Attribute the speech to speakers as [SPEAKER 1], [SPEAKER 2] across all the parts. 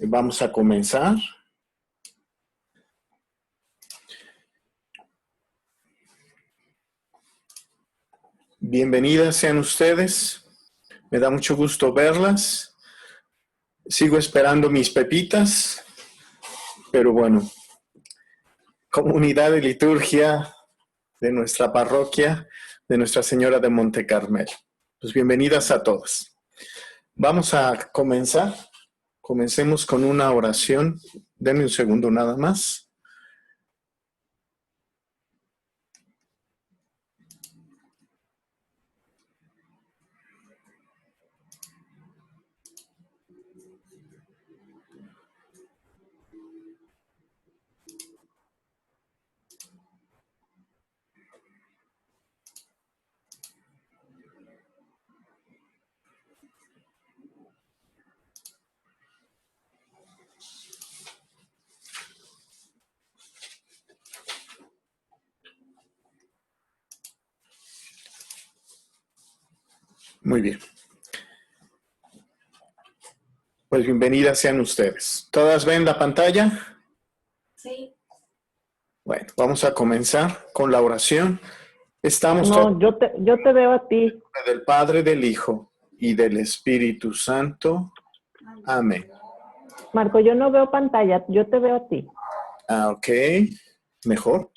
[SPEAKER 1] Vamos a comenzar. Bienvenidas sean ustedes. Me da mucho gusto verlas. Sigo esperando mis pepitas, pero bueno, comunidad de liturgia de nuestra parroquia, de Nuestra Señora de Monte Carmelo. Pues bienvenidas a todos. Vamos a comenzar. Comencemos con una oración. Denme un segundo nada más. Muy bien. Pues bienvenidas sean ustedes. ¿Todas ven la pantalla?
[SPEAKER 2] Sí.
[SPEAKER 1] Bueno, vamos a comenzar con la oración. Estamos
[SPEAKER 3] No, yo te veo a ti.
[SPEAKER 1] del Padre, del Hijo y del Espíritu Santo. Amén.
[SPEAKER 3] Marco, yo no veo pantalla, yo te veo a ti.
[SPEAKER 1] Ah, ok. Mejor.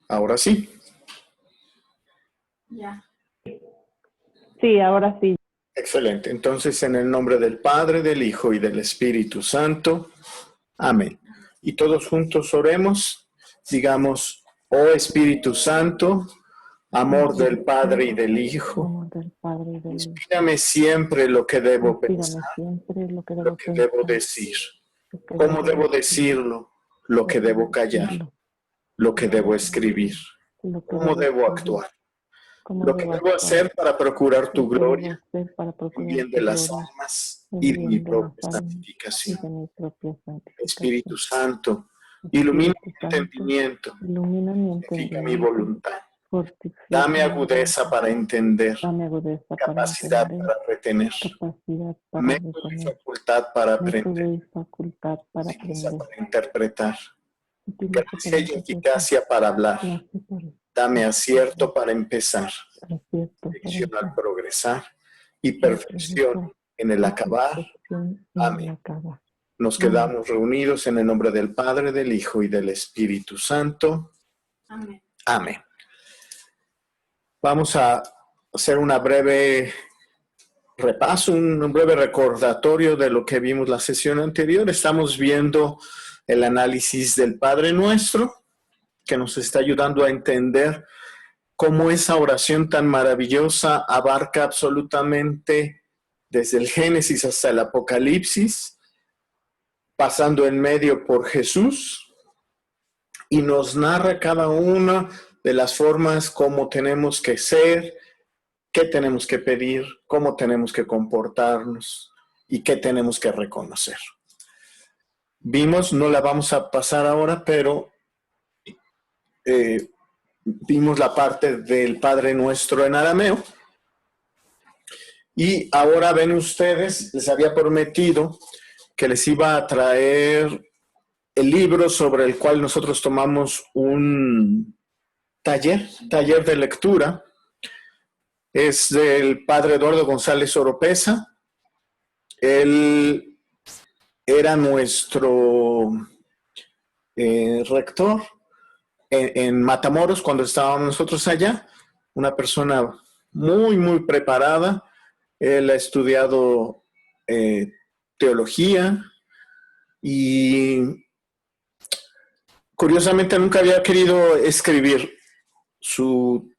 [SPEAKER 1] Ahora sí.
[SPEAKER 2] Ya.
[SPEAKER 3] Sí, ahora sí.
[SPEAKER 1] Excelente. Entonces, en el nombre del Padre, del Hijo y del Espíritu Santo. Amén. Y todos juntos oremos. Digamos, oh Espíritu Santo, amor del Padre y del Hijo,
[SPEAKER 3] Amor del Padre y del Hijo.
[SPEAKER 1] inspírame siempre lo que debo
[SPEAKER 3] Inspírame
[SPEAKER 1] pensar,
[SPEAKER 3] siempre lo que
[SPEAKER 1] lo
[SPEAKER 3] debo
[SPEAKER 1] que
[SPEAKER 3] pensar,
[SPEAKER 1] debo decir,
[SPEAKER 3] lo que
[SPEAKER 1] cómo debo decirlo, lo que debo callar,
[SPEAKER 3] decirlo,
[SPEAKER 1] lo que debo escribir,
[SPEAKER 3] lo que
[SPEAKER 1] cómo debo
[SPEAKER 3] escribir,
[SPEAKER 1] actuar,
[SPEAKER 3] cómo
[SPEAKER 1] lo que
[SPEAKER 3] debo
[SPEAKER 1] debo
[SPEAKER 3] actuar,
[SPEAKER 1] hacer para procurar tu
[SPEAKER 3] lo que debo
[SPEAKER 1] gloria,
[SPEAKER 3] hacer para
[SPEAKER 1] el
[SPEAKER 3] procurar
[SPEAKER 1] bien
[SPEAKER 3] tu
[SPEAKER 1] de las
[SPEAKER 3] gloria,
[SPEAKER 1] almas
[SPEAKER 3] el
[SPEAKER 1] y de mi
[SPEAKER 3] bien de las
[SPEAKER 1] propia
[SPEAKER 3] almas y
[SPEAKER 1] santificación.
[SPEAKER 3] de mi propia santificación.
[SPEAKER 1] Espíritu Santo, ilumina mi
[SPEAKER 3] Espíritu Santo,
[SPEAKER 1] entendimiento,
[SPEAKER 3] ilumina mi
[SPEAKER 1] fortifica mi
[SPEAKER 3] entendimiento,
[SPEAKER 1] voluntad,
[SPEAKER 3] fortifica
[SPEAKER 1] dame
[SPEAKER 3] mi
[SPEAKER 1] agudeza
[SPEAKER 3] voluntad,
[SPEAKER 1] para entender,
[SPEAKER 3] dame agudeza para
[SPEAKER 1] capacidad
[SPEAKER 3] entender,
[SPEAKER 1] para retener,
[SPEAKER 3] capacidad para
[SPEAKER 1] método y
[SPEAKER 3] retener,
[SPEAKER 1] facultad para aprender,
[SPEAKER 3] método y facultad para
[SPEAKER 1] sutileza
[SPEAKER 3] aprender,
[SPEAKER 1] para interpretar,
[SPEAKER 3] utiliza para
[SPEAKER 1] gracia y
[SPEAKER 3] interpretar,
[SPEAKER 1] eficacia para hablar,
[SPEAKER 3] clase para
[SPEAKER 1] dame acierto para empezar,
[SPEAKER 3] acierto, para
[SPEAKER 1] dirección al progresar y perfección
[SPEAKER 3] progresar
[SPEAKER 1] en el
[SPEAKER 3] y
[SPEAKER 1] acabar.
[SPEAKER 3] perfección en
[SPEAKER 1] Amén.
[SPEAKER 3] el acabar.
[SPEAKER 1] Nos
[SPEAKER 3] Amén.
[SPEAKER 1] quedamos reunidos en el nombre del Padre, del Hijo y del Espíritu Santo.
[SPEAKER 2] Amén.
[SPEAKER 1] Amén. Vamos a hacer una breve repaso, un breve recordatorio de lo que vimos la sesión anterior. Estamos viendo el análisis del Padre Nuestro, que nos está ayudando a entender cómo esa oración tan maravillosa abarca absolutamente desde el Génesis hasta el Apocalipsis, pasando en medio por Jesús, y nos narra cada una de las formas como tenemos que ser, qué tenemos que pedir, cómo tenemos que comportarnos y qué tenemos que reconocer. Vimos, no la vamos a pasar ahora, pero vimos la parte del Padre Nuestro en arameo. Y ahora ven ustedes, les había prometido que les iba a traer el libro sobre el cual nosotros tomamos un taller de lectura. Es del Padre Eduardo González Oropesa. Él era nuestro rector en Matamoros cuando estábamos nosotros allá. Una persona muy, muy preparada. Él ha estudiado teología y curiosamente nunca había querido escribir. Su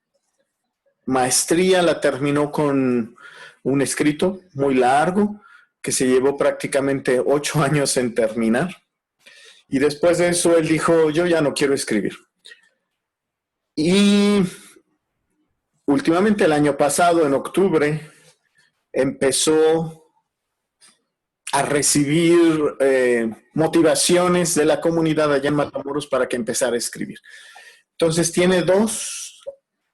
[SPEAKER 1] maestría la terminó con un escrito muy largo que se llevó prácticamente 8 años en terminar. Y después de eso él dijo, yo ya no quiero escribir. Y últimamente el año pasado, en octubre, empezó a recibir motivaciones de la comunidad allá en Matamoros para que empezara a escribir. Entonces tiene 2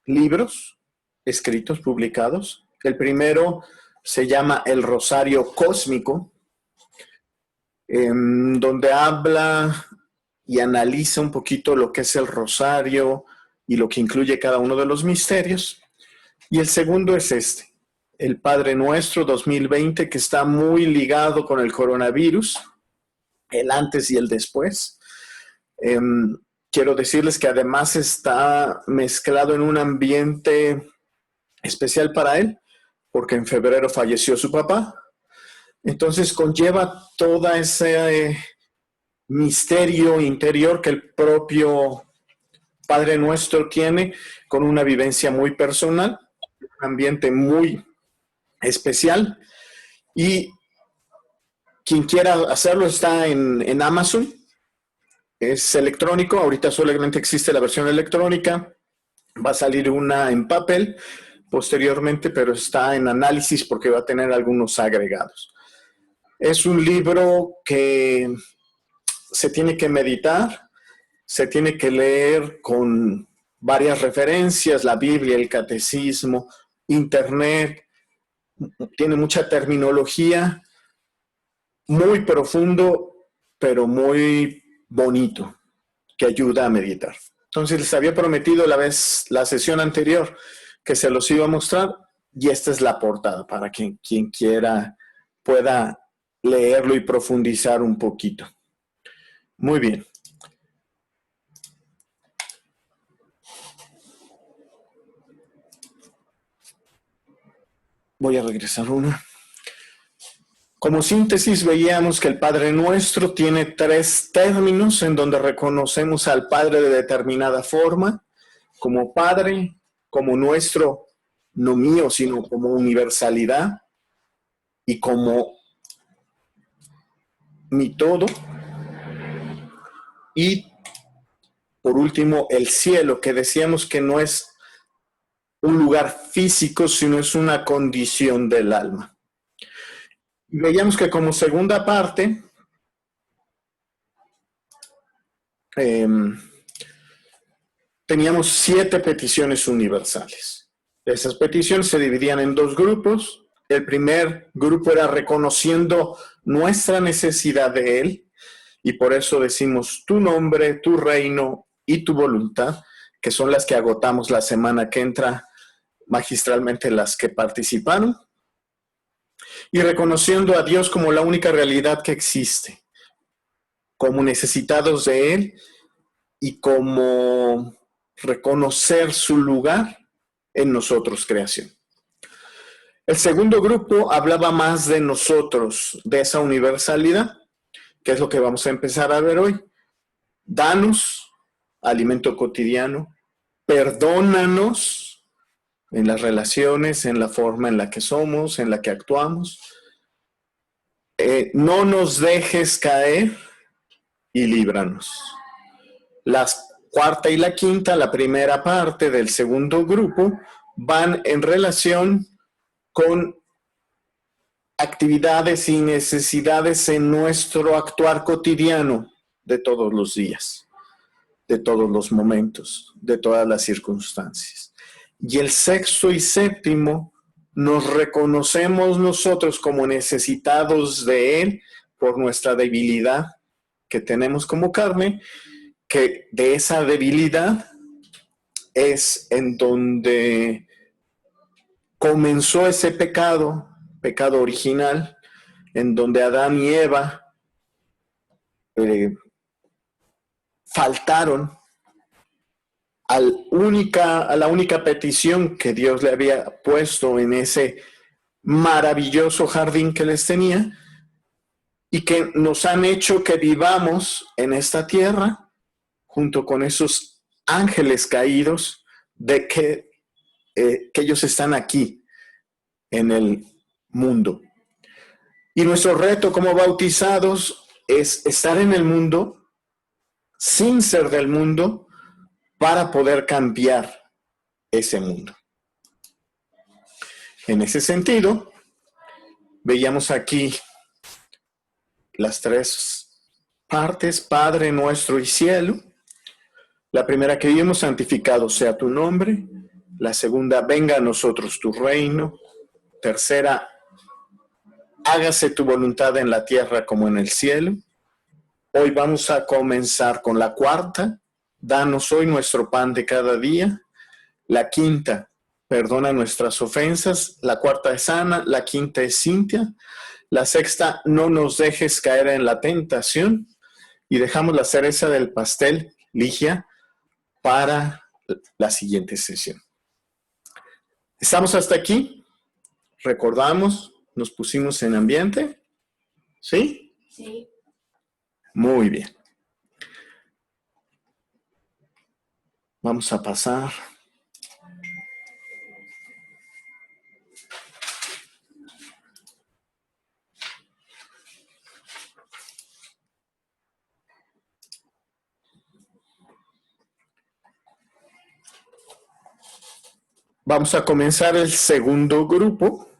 [SPEAKER 1] libros escritos, publicados. El primero se llama El Rosario Cósmico, donde habla y analiza un poquito lo que es el rosario y lo que incluye cada uno de los misterios. Y el segundo es este, el Padre Nuestro 2020, que está muy ligado con el coronavirus, el antes y el después. Quiero decirles que además está mezclado en un ambiente especial para él, porque en febrero falleció su papá. Entonces conlleva toda ese misterio interior que el propio Padre Nuestro tiene, con una vivencia muy personal, un ambiente muy especial. Y quien quiera hacerlo está en Amazon. Es electrónico, ahorita solamente existe la versión electrónica. Va a salir una en papel posteriormente, pero está en análisis porque va a tener algunos agregados. Es un libro que se tiene que meditar, se tiene que leer con varias referencias, la Biblia, el catecismo, internet. Tiene mucha terminología, muy profundo, pero muy bonito, que ayuda a meditar. Entonces les había prometido la sesión anterior que se los iba a mostrar, y esta es la portada para quien quiera pueda leerlo y profundizar un poquito. Muy bien. Voy a regresar una. Como síntesis, veíamos que el Padre Nuestro tiene 3 términos en donde reconocemos al Padre de determinada forma, como Padre, como nuestro, no mío, sino como universalidad, y como mi todo. Y por último, el cielo, que decíamos que no es un lugar físico, sino es una condición del alma. Veíamos que como segunda parte, teníamos 7 peticiones universales. Esas peticiones se dividían en 2 grupos. El primer grupo era reconociendo nuestra necesidad de Él, y por eso decimos tu nombre, tu reino y tu voluntad, que son las que agotamos la semana que entra, magistralmente las que participaron. Y reconociendo a Dios como la única realidad que existe, como necesitados de Él, y como reconocer su lugar en nosotros, creación. El segundo grupo hablaba más de nosotros, de esa universalidad, que es lo que vamos a empezar a ver hoy. Danos alimento cotidiano, perdónanos en las relaciones, en la forma en la que somos, en la que actuamos. No nos dejes caer y líbranos. La cuarta y la quinta, la primera parte del segundo grupo, van en relación con actividades y necesidades en nuestro actuar cotidiano de todos los días, de todos los momentos, de todas las circunstancias. Y el sexto y séptimo, nos reconocemos nosotros como necesitados de Él por nuestra debilidad que tenemos como carne, que de esa debilidad es en donde comenzó ese pecado original, en donde Adán y Eva faltaron a la única petición que Dios le había puesto en ese maravilloso jardín que les tenía, y que nos han hecho que vivamos en esta tierra junto con esos ángeles caídos, de que ellos están aquí en el mundo. Y nuestro reto como bautizados es estar en el mundo sin ser del mundo, para poder cambiar ese mundo. En ese sentido, veíamos aquí las 3 partes, Padre Nuestro y cielo. La primera que vimos, santificado sea tu nombre. La segunda, venga a nosotros tu reino. Tercera, hágase tu voluntad en la tierra como en el cielo. Hoy vamos a comenzar con la cuarta, danos hoy nuestro pan de cada día. La quinta, perdona nuestras ofensas. La cuarta es Ana, la quinta es Cintia. La sexta, no nos dejes caer en la tentación. Y dejamos la cereza del pastel, Ligia, para la siguiente sesión. ¿Estamos hasta aquí? ¿Recordamos? ¿Nos pusimos en ambiente? ¿Sí?
[SPEAKER 2] Sí.
[SPEAKER 1] Muy bien. Vamos a pasar. Vamos a comenzar el segundo grupo,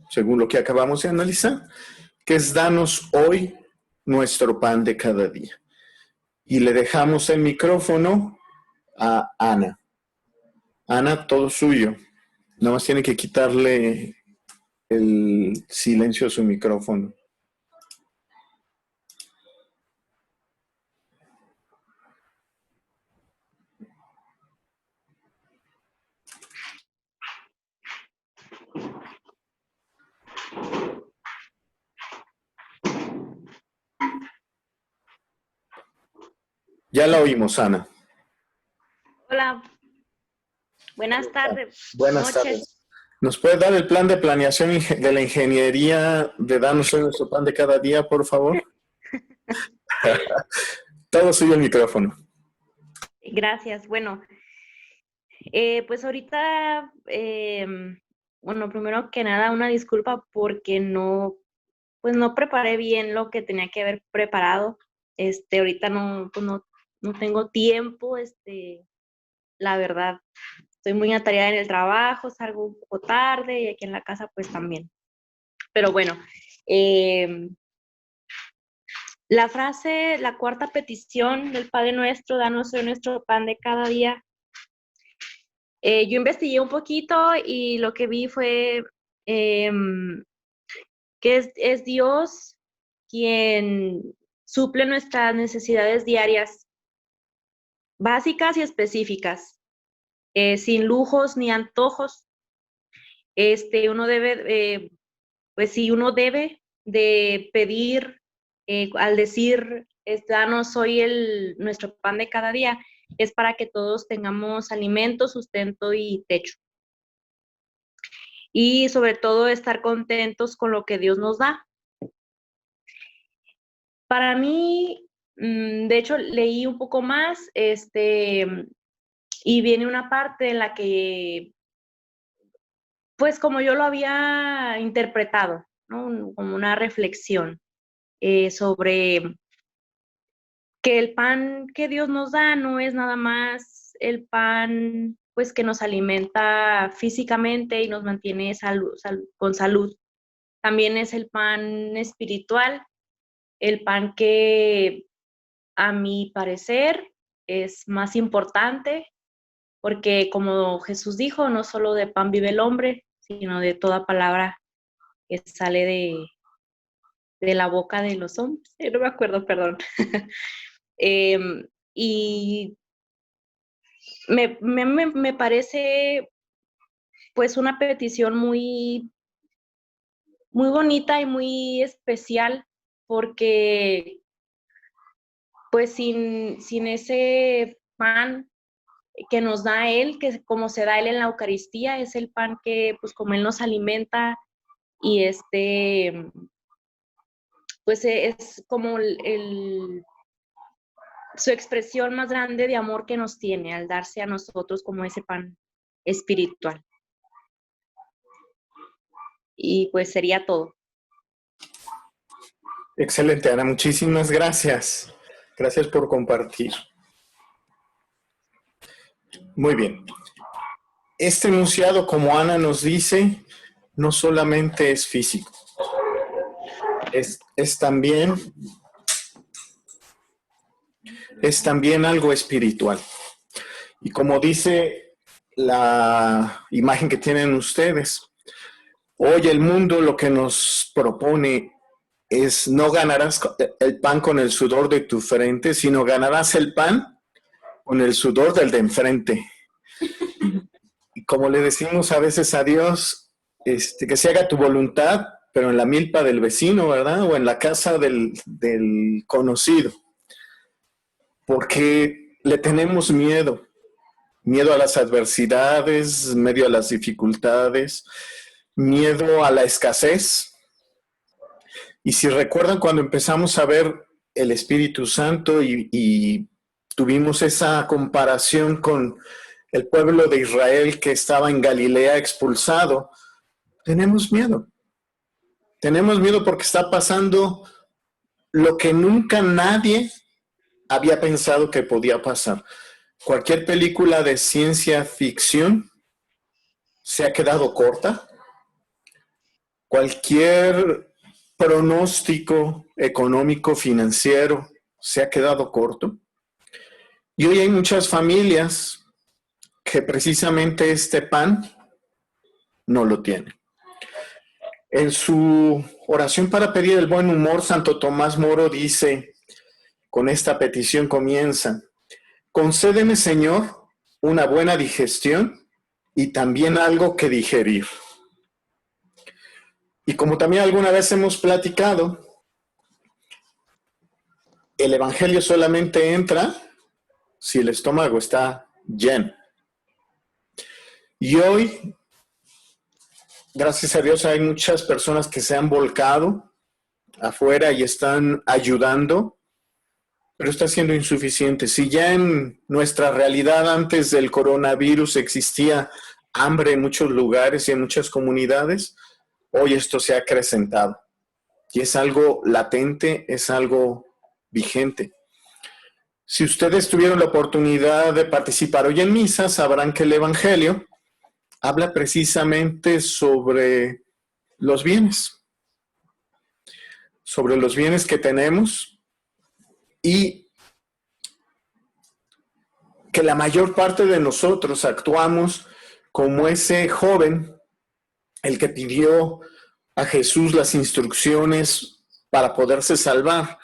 [SPEAKER 1] según lo que acabamos de analizar, que es danos hoy nuestro pan de cada día. Y le dejamos el micrófono a Ana. Ana, todo suyo. Nada más tiene que quitarle el silencio a su micrófono. Ya la oímos, Ana.
[SPEAKER 4] Hola, buenas tardes.
[SPEAKER 1] Buenas tardes. ¿Nos puede dar el plan de planeación de la ingeniería de darnos hoy nuestro pan de cada día, por favor? Todo suyo el micrófono.
[SPEAKER 4] Gracias. Bueno, pues ahorita, bueno, primero que nada, una disculpa porque pues no preparé bien lo que tenía que haber preparado. Ahorita pues no tengo tiempo, la verdad. Estoy muy atareada en el trabajo, salgo un poco tarde y aquí en la casa pues también. Pero bueno, la frase, la cuarta petición del Padre Nuestro, danos hoy nuestro pan de cada día. Yo investigué un poquito y lo que vi fue que es Dios quien suple nuestras necesidades diarias, básicas y específicas, sin lujos ni antojos. Uno debe, pues sí, uno debe de pedir, al decir, danos hoy nuestro pan de cada día, es para que todos tengamos alimento, sustento y techo. Y sobre todo estar contentos con lo que Dios nos da. Para mí, de hecho, leí un poco más, y viene una parte en la que, pues como yo lo había interpretado, ¿no? Como una reflexión sobre que el pan que Dios nos da no es nada más el pan pues que nos alimenta físicamente y nos mantiene con salud. También es el pan espiritual, el pan que a mi parecer es más importante porque como Jesús dijo, no solo de pan vive el hombre, sino de toda palabra que sale de la boca de los hombres. No me acuerdo, perdón. Y me parece pues una petición muy, muy bonita y muy especial porque pues sin ese pan que nos da Él, que como se da Él en la Eucaristía, es el pan que pues como Él nos alimenta y pues es como su expresión más grande de amor que nos tiene al darse a nosotros como ese pan espiritual. Y pues sería todo.
[SPEAKER 1] Excelente, Ana. Muchísimas gracias. Gracias por compartir. Muy bien. Este enunciado, como Ana nos dice, no solamente es físico, es también algo espiritual. Y como dice la imagen que tienen ustedes, hoy el mundo lo que nos propone es: no ganarás el pan con el sudor de tu frente, sino ganarás el pan con el sudor del de enfrente. Y como le decimos a veces a Dios, que se haga tu voluntad, pero en la milpa del vecino, ¿verdad? O en la casa del conocido. Porque le tenemos miedo. Miedo a las adversidades, miedo a las dificultades, miedo a la escasez. Y si recuerdan cuando empezamos a ver el Espíritu Santo y tuvimos esa comparación con el pueblo de Israel que estaba en Galilea expulsado, tenemos miedo. Tenemos miedo porque está pasando lo que nunca nadie había pensado que podía pasar. Cualquier película de ciencia ficción se ha quedado corta. Cualquier pronóstico económico, financiero, se ha quedado corto. Y hoy hay muchas familias que precisamente este pan no lo tienen. En su oración para pedir el buen humor, Santo Tomás Moro dice, con esta petición comienza: concédeme, Señor, una buena digestión y también algo que digerir. Y como también alguna vez hemos platicado, el Evangelio solamente entra si el estómago está lleno. Y hoy, gracias a Dios, hay muchas personas que se han volcado afuera y están ayudando, pero está siendo insuficiente. Si ya en nuestra realidad antes del coronavirus existía hambre en muchos lugares y en muchas comunidades, hoy esto se ha acrecentado. Y es algo latente, es algo vigente. Si ustedes tuvieron la oportunidad de participar hoy en misa, sabrán que el Evangelio habla precisamente sobre los bienes que tenemos y que la mayor parte de nosotros actuamos como ese joven, el que pidió a Jesús las instrucciones para poderse salvar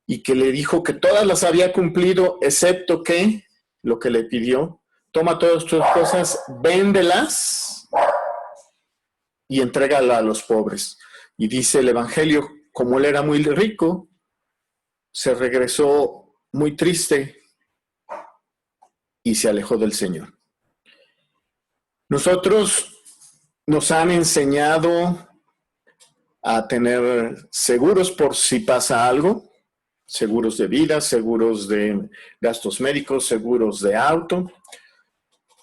[SPEAKER 1] y que le dijo que todas las había cumplido, excepto que lo que le pidió: toma todas tus cosas, véndelas y entrégala a los pobres. Y dice el Evangelio, como él era muy rico, se regresó muy triste y se alejó del Señor. Nosotros nos han enseñado a tener seguros por si pasa algo, seguros de vida, seguros de gastos médicos, seguros de auto.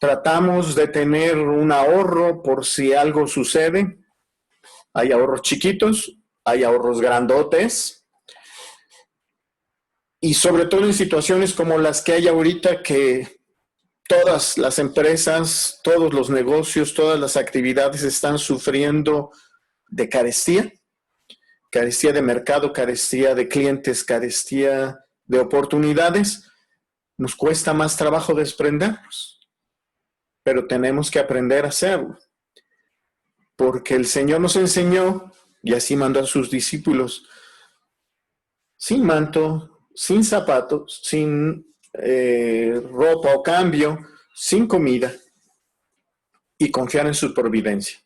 [SPEAKER 1] Tratamos de tener un ahorro por si algo sucede. Hay ahorros chiquitos, hay ahorros grandotes. Y sobre todo en situaciones como las que hay ahorita, que todas las empresas, todos los negocios, todas las actividades están sufriendo de carestía. Carestía de mercado, carestía de clientes, carestía de oportunidades. Nos cuesta más trabajo desprendernos, pero tenemos que aprender a hacerlo, porque el Señor nos enseñó, y así mandó a sus discípulos, sin manto, sin zapatos, sin ropa o cambio, sin comida, y confiar en su providencia.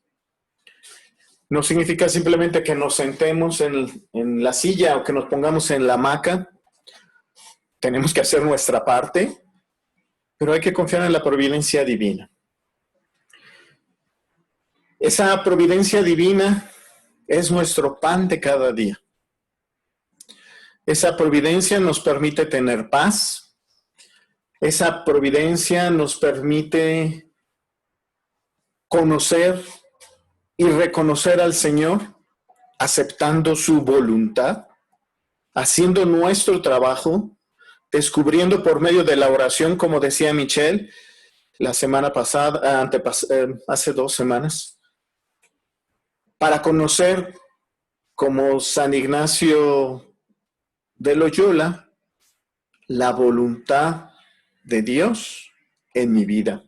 [SPEAKER 1] No significa simplemente que nos sentemos en la silla o que nos pongamos en la hamaca. Tenemos que hacer nuestra parte, pero hay que confiar en la providencia divina. Esa providencia divina es nuestro pan de cada día. Esa providencia nos permite tener paz. Esa providencia nos permite conocer y reconocer al Señor, aceptando su voluntad, haciendo nuestro trabajo, descubriendo por medio de la oración, como decía Michelle la semana pasada, hace 2 semanas, para conocer, como San Ignacio de Loyola, la voluntad de Dios en mi vida.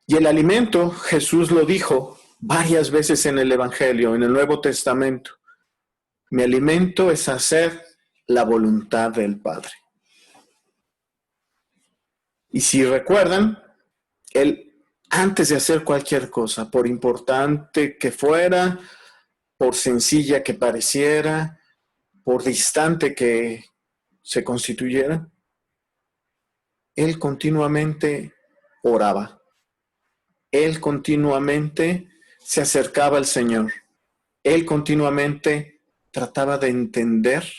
[SPEAKER 1] Y el alimento, Jesús lo dijo varias veces en el Evangelio, en el Nuevo Testamento. Mi alimento es hacer la voluntad del Padre. Y si recuerdan, Él, antes de hacer cualquier cosa, por importante que fuera, por sencilla que pareciera, por distante que se constituyera, Él continuamente oraba. Él continuamente se acercaba al Señor. Él continuamente trataba de entender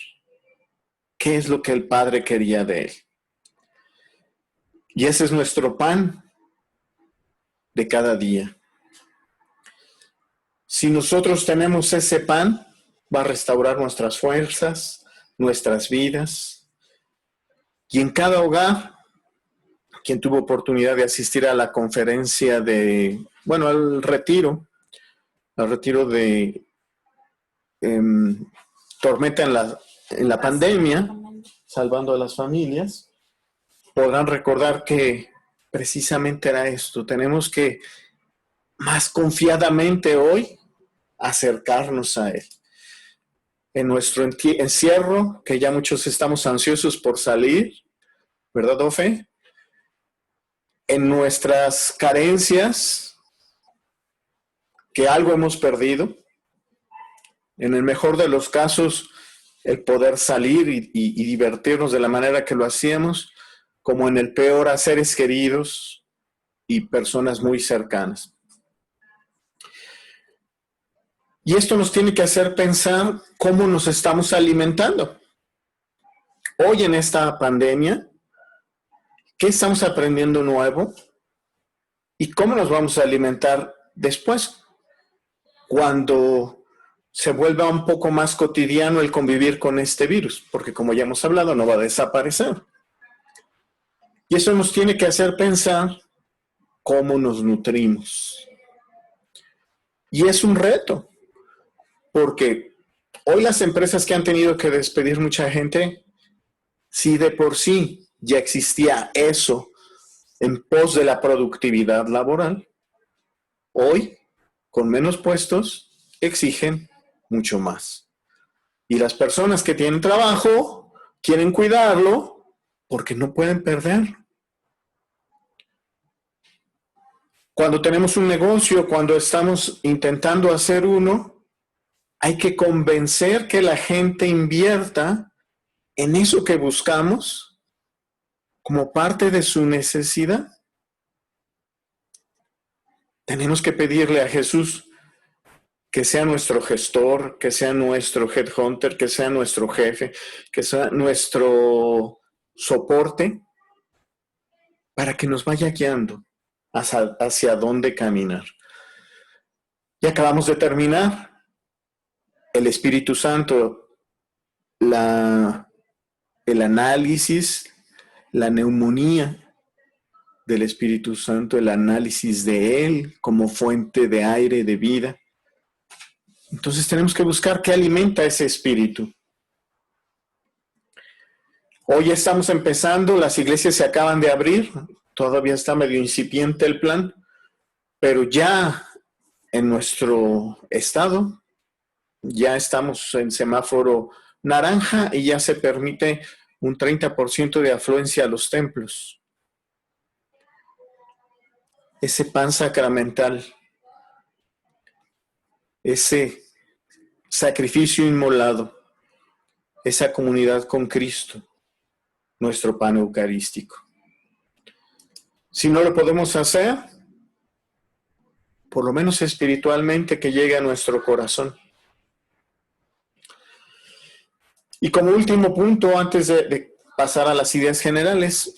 [SPEAKER 1] qué es lo que el Padre quería de Él. Y ese es nuestro pan de cada día. Si nosotros tenemos ese pan, va a restaurar nuestras fuerzas, nuestras vidas. Y en cada hogar, quien tuvo oportunidad de asistir a la conferencia al retiro de Tormenta en la pandemia, salvando a las familias, podrán recordar que precisamente era esto. Tenemos que más confiadamente hoy acercarnos a Él. En nuestro encierro, que ya muchos estamos ansiosos por salir, ¿verdad, Ofe? En nuestras carencias, que algo hemos perdido. En el mejor de los casos, el poder salir y divertirnos de la manera que lo hacíamos, como en el peor a seres queridos y personas muy cercanas. Y esto nos tiene que hacer pensar cómo nos estamos alimentando. Hoy en esta pandemia, ¿qué estamos aprendiendo nuevo? ¿Y cómo nos vamos a alimentar después? Cuando se vuelva un poco más cotidiano el convivir con este virus, porque como ya hemos hablado, no va a desaparecer. Y eso nos tiene que hacer pensar cómo nos nutrimos. Y es un reto, porque hoy las empresas que han tenido que despedir mucha gente, si de por sí ya existía eso en pos de la productividad laboral, hoy, con menos puestos, exigen mucho más. Y las personas que tienen trabajo quieren cuidarlo porque no pueden perderlo. Cuando tenemos un negocio, cuando estamos intentando hacer uno, hay que convencer que la gente invierta en eso que buscamos como parte de su necesidad. Tenemos que pedirle a Jesús que sea nuestro gestor, que sea nuestro headhunter, que sea nuestro jefe, que sea nuestro soporte, para que nos vaya guiando hacia dónde caminar. Y acabamos de terminar. El Espíritu Santo, el análisis, la neumonía del Espíritu Santo, el análisis de Él como fuente de aire, de vida. Entonces tenemos que buscar qué alimenta ese espíritu. Hoy estamos empezando, las iglesias se acaban de abrir, todavía está medio incipiente el plan, pero ya en nuestro estado ya estamos en semáforo naranja y ya se permite un 30% de afluencia a los templos. Ese pan sacramental, ese sacrificio inmolado, esa comunidad con Cristo, nuestro pan eucarístico. Si no lo podemos hacer, por lo menos espiritualmente que llegue a nuestro corazón. Y como último punto, antes de pasar a las ideas generales,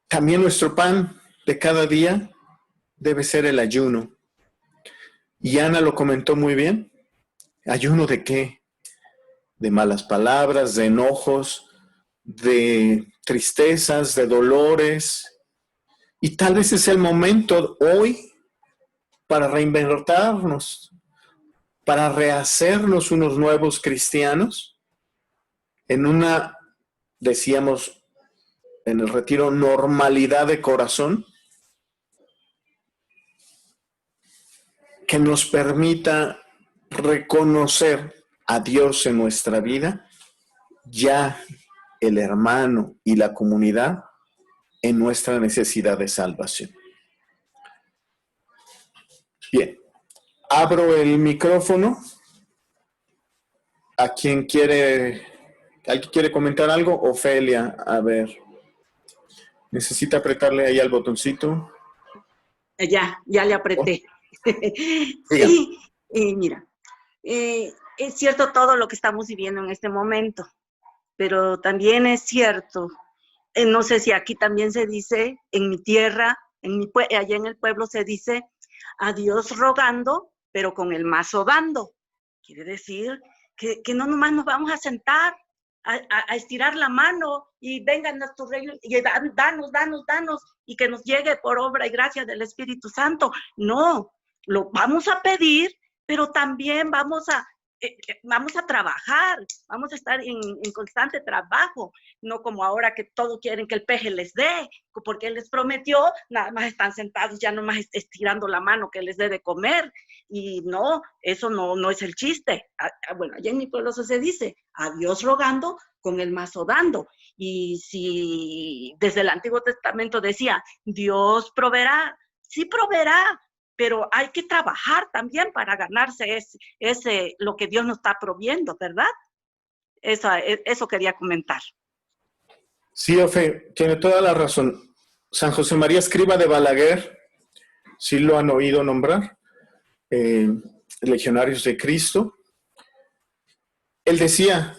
[SPEAKER 1] también nuestro pan de cada día debe ser el ayuno. Y Ana lo comentó muy bien. ¿Ayuno de qué? De malas palabras, de enojos, de tristezas, de dolores. Y tal vez es el momento hoy para reinventarnos, para rehacernos unos nuevos cristianos en una, decíamos, en el retiro normalidad de corazón que nos permita reconocer a Dios en nuestra vida, ya el hermano y la comunidad en nuestra necesidad de salvación. Bien, abro el micrófono. ¿Alguien quiere comentar algo? Ofelia, a ver. ¿Necesita apretarle ahí al botoncito?
[SPEAKER 5] Ya le apreté. Sí, mira, es cierto todo lo que estamos viviendo en este momento, pero también es cierto, no sé si aquí también se dice, en mi tierra, allá en el pueblo se dice, a Dios rogando, pero con el mazo dando. Quiere decir que no nomás nos vamos a sentar a estirar la mano y vengan nuestro reino y danos, y que nos llegue por obra y gracia del Espíritu Santo. No, lo vamos a pedir, pero también vamos a trabajar, vamos a estar en constante trabajo, no como ahora que todos quieren que el peje les dé, porque Él les prometió, nada más están sentados ya nomás estirando la mano que les dé de comer, y no, eso no es el chiste. Bueno, allá en mi pueblo eso se dice, a Dios rogando, con el mazo dando, y si desde el Antiguo Testamento decía, Dios proveerá, sí proveerá, pero hay que trabajar también para ganarse ese lo que Dios nos está proveyendo, ¿verdad? Eso quería comentar.
[SPEAKER 1] Sí, Ofe, tiene toda la razón. San José María Escriba de Balaguer, sí lo han oído nombrar, Legionarios de Cristo. Él decía,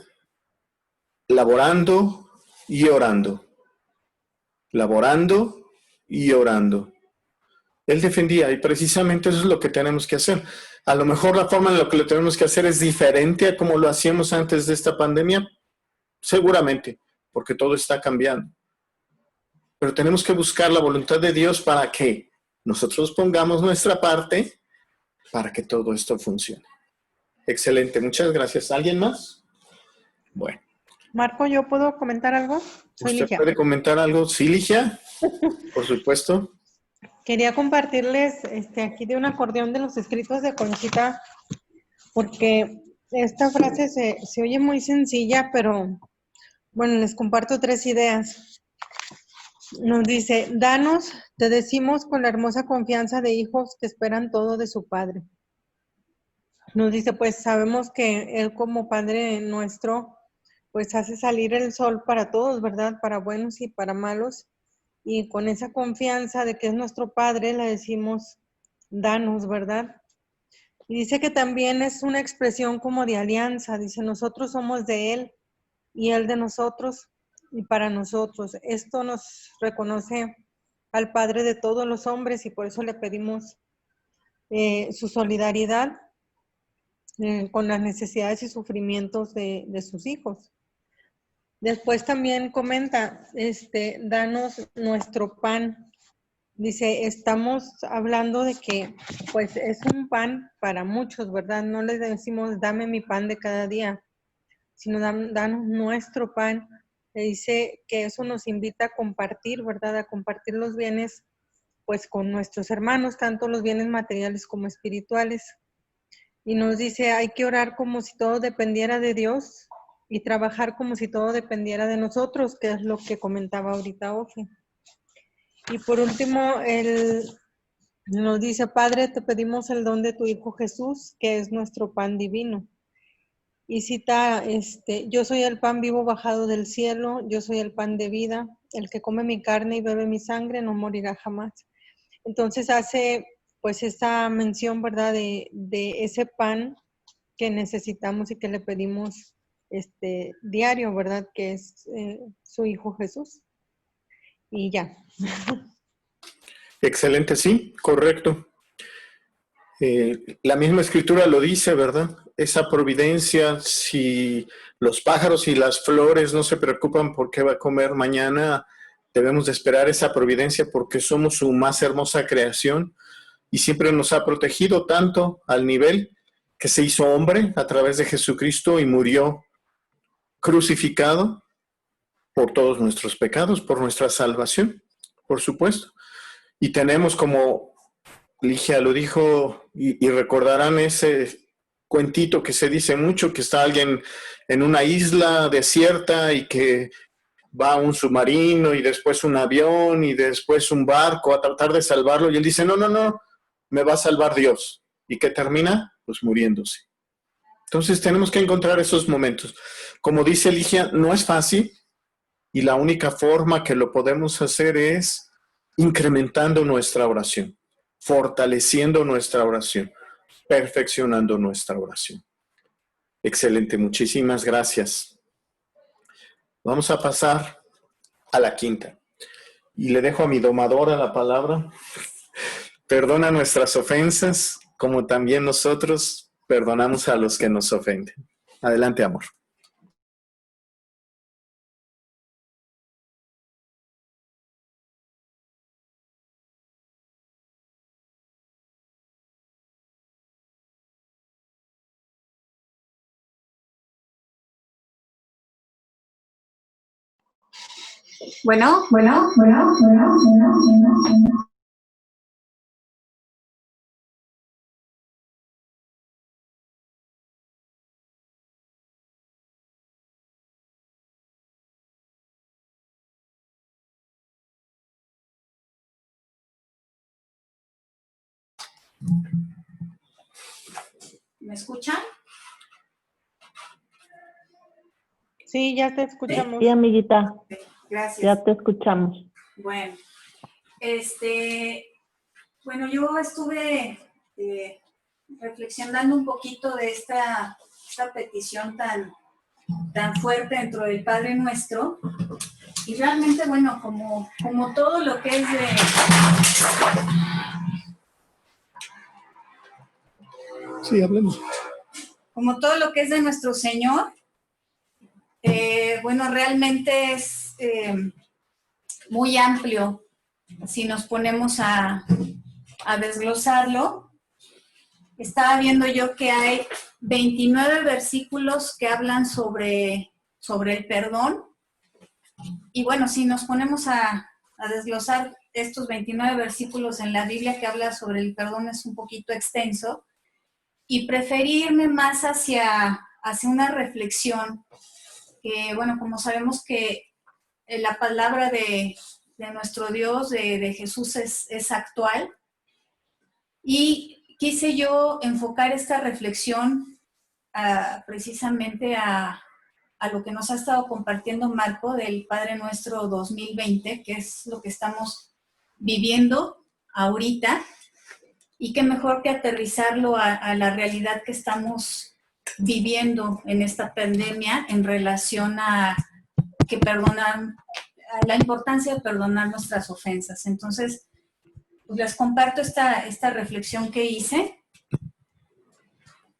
[SPEAKER 1] laborando y orando. Laborando y orando. Él defendía, y precisamente eso es lo que tenemos que hacer. A lo mejor la forma en la que lo tenemos que hacer es diferente a como lo hacíamos antes de esta pandemia, seguramente, porque todo está cambiando. Pero tenemos que buscar la voluntad de Dios para que nosotros pongamos nuestra parte para que todo esto funcione. Excelente, muchas gracias. ¿Alguien más? Bueno.
[SPEAKER 6] Marco, ¿yo puedo comentar algo? Soy
[SPEAKER 1] ¿Usted
[SPEAKER 6] Ligia.
[SPEAKER 1] puede comentar algo? ¿Sí, Ligia? Por supuesto.
[SPEAKER 6] Quería compartirles aquí de un acordeón de los escritos de Conchita, porque esta frase se oye muy sencilla, pero bueno, les comparto 3 ideas. Nos dice, danos, te decimos con la hermosa confianza de hijos que esperan todo de su Padre. Nos dice, pues sabemos que Él como Padre nuestro, pues hace salir el sol para todos, ¿verdad? Para buenos y para malos. Y con esa confianza de que es nuestro Padre, le decimos, danos, ¿verdad? Y dice que también es una expresión como de alianza. Dice, nosotros somos de Él y Él de nosotros y para nosotros. Esto nos reconoce al Padre de todos los hombres y por eso le pedimos su solidaridad con las necesidades y sufrimientos de sus hijos. Después también comenta, danos nuestro pan. Dice, estamos hablando de que pues es un pan para muchos, ¿verdad? No les decimos, dame mi pan de cada día, sino danos nuestro pan. Le dice que eso nos invita a compartir, ¿verdad? A compartir los bienes pues con nuestros hermanos, tanto los bienes materiales como espirituales. Y nos dice, hay que orar como si todo dependiera de Dios y trabajar como si todo dependiera de nosotros, que es lo que comentaba ahorita Ofe. Y por último, él nos dice, Padre, te pedimos el don de tu Hijo Jesús, que es nuestro pan divino. Y cita, yo soy el pan vivo bajado del cielo, yo soy el pan de vida, el que come mi carne y bebe mi sangre no morirá jamás. Entonces hace pues esa mención, ¿verdad? De ese pan que necesitamos y que le pedimos diario, ¿verdad? Que es su Hijo Jesús. Y ya.
[SPEAKER 1] Excelente, sí, correcto. La misma escritura lo dice, ¿verdad? Esa providencia, si los pájaros y las flores no se preocupan por qué va a comer mañana, debemos de esperar esa providencia porque somos su más hermosa creación y siempre nos ha protegido tanto al nivel que se hizo hombre a través de Jesucristo y murió crucificado por todos nuestros pecados, por nuestra salvación, por supuesto. Y tenemos, como Ligia lo dijo, y recordarán ese cuentito que se dice mucho, que está alguien en una isla desierta y que va un submarino y después un avión y después un barco a tratar de salvarlo, y él dice, no, me va a salvar Dios. ¿Y qué termina? Pues muriéndose. Entonces tenemos que encontrar esos momentos. Como dice Ligia, no es fácil, y la única forma que lo podemos hacer es incrementando nuestra oración, fortaleciendo nuestra oración, perfeccionando nuestra oración. Excelente, muchísimas gracias. Vamos a pasar a la quinta. Y le dejo a mi domadora la palabra. Perdona nuestras ofensas, como también nosotros perdonamos a los que nos ofenden. Adelante, amor.
[SPEAKER 2] Bueno, ¿me escuchan?
[SPEAKER 6] Sí, ya te escuchamos.
[SPEAKER 3] Sí, amiguita,
[SPEAKER 2] Gracias.
[SPEAKER 3] ya te escuchamos.
[SPEAKER 2] Bueno, bueno, yo estuve reflexionando un poquito de esta petición tan fuerte dentro del Padre Nuestro, y realmente, bueno, como todo lo que es de...
[SPEAKER 1] Sí, hablemos.
[SPEAKER 2] Como todo lo que es de nuestro Señor, bueno, realmente es muy amplio si nos ponemos a desglosarlo. Estaba viendo yo que hay 29 versículos que hablan sobre el perdón. Y bueno, si nos ponemos a desglosar estos 29 versículos en la Biblia que habla sobre el perdón, es un poquito extenso. Y preferí irme más hacia una reflexión que, bueno, como sabemos que la palabra de nuestro Dios, de Jesús, es actual. Y quise yo enfocar esta reflexión precisamente a lo que nos ha estado compartiendo Marco del Padre Nuestro 2020, que es lo que estamos viviendo ahorita. Y qué mejor que aterrizarlo a la realidad que estamos viviendo en esta pandemia en relación a la importancia de perdonar nuestras ofensas. Entonces, pues les comparto esta reflexión que hice.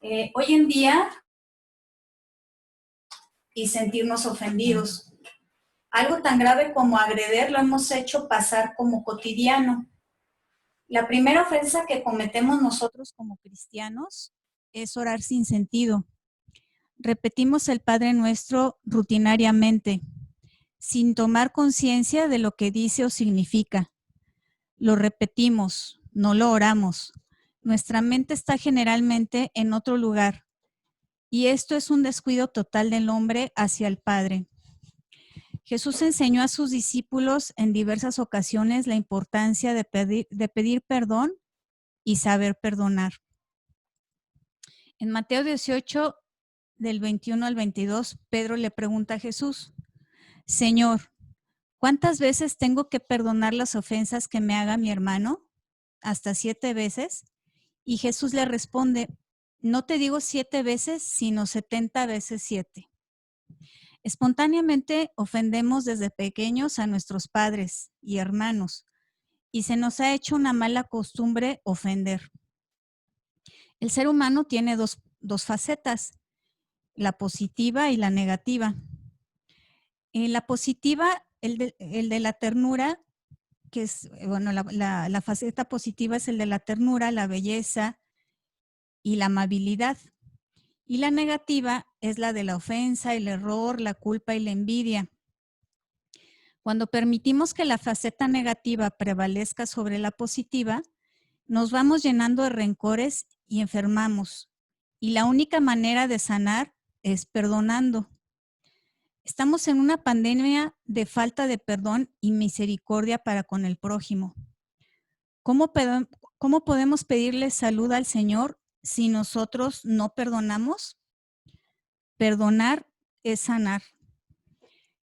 [SPEAKER 2] Hoy en día, y sentirnos ofendidos. Algo tan grave como agredir lo hemos hecho pasar como cotidiano. La primera ofensa que cometemos nosotros como cristianos es orar sin sentido. Repetimos el Padre Nuestro rutinariamente, sin tomar conciencia de lo que dice o significa. Lo repetimos, no lo oramos. Nuestra mente está generalmente en otro lugar, y esto es un descuido total del hombre hacia el Padre. Jesús enseñó a sus discípulos en diversas ocasiones la importancia de pedir perdón y saber perdonar. En Mateo 18, del 21 al 22, Pedro le pregunta a Jesús, Señor, ¿cuántas veces tengo que perdonar las ofensas que me haga mi hermano? ¿Hasta 7 veces? Y Jesús le responde, no te digo 7 veces, sino 70 veces 7. Espontáneamente ofendemos desde pequeños a nuestros padres y hermanos, y se nos ha hecho una mala costumbre ofender. El ser humano tiene dos facetas, la positiva y la negativa. En la positiva, el de la ternura, que es, bueno, la faceta positiva es el de la ternura, la belleza y la amabilidad. Y la negativa es la de la ofensa, el error, la culpa y la envidia. Cuando permitimos que la faceta negativa prevalezca sobre la positiva, nos vamos llenando de rencores y enfermamos. Y la única manera de sanar es perdonando. Estamos en una pandemia de falta de perdón y misericordia para con el prójimo. ¿Cómo podemos pedirle salud al Señor si nosotros no perdonamos? Perdonar es sanar.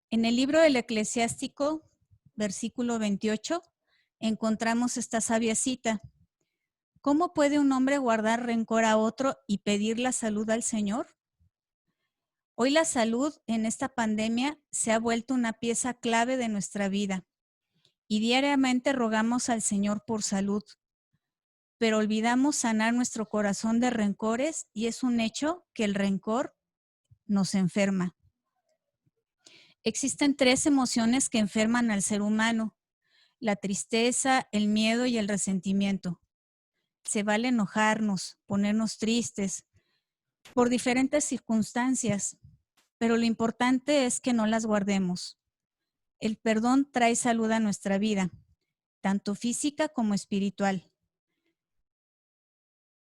[SPEAKER 2] En el libro del Eclesiástico, versículo 28, encontramos esta sabia cita. ¿Cómo puede un hombre guardar rencor a otro y pedir la salud al Señor? Hoy la salud en esta pandemia se ha vuelto una pieza clave de nuestra vida y diariamente rogamos al Señor por salud, pero olvidamos sanar nuestro corazón de rencores y es un hecho que el rencor nos enferma. Existen 3 emociones que enferman al ser humano: la tristeza, el miedo y el resentimiento. Se vale enojarnos, ponernos tristes por diferentes circunstancias, pero lo importante es que no las guardemos. El perdón trae salud a nuestra vida, tanto física como espiritual.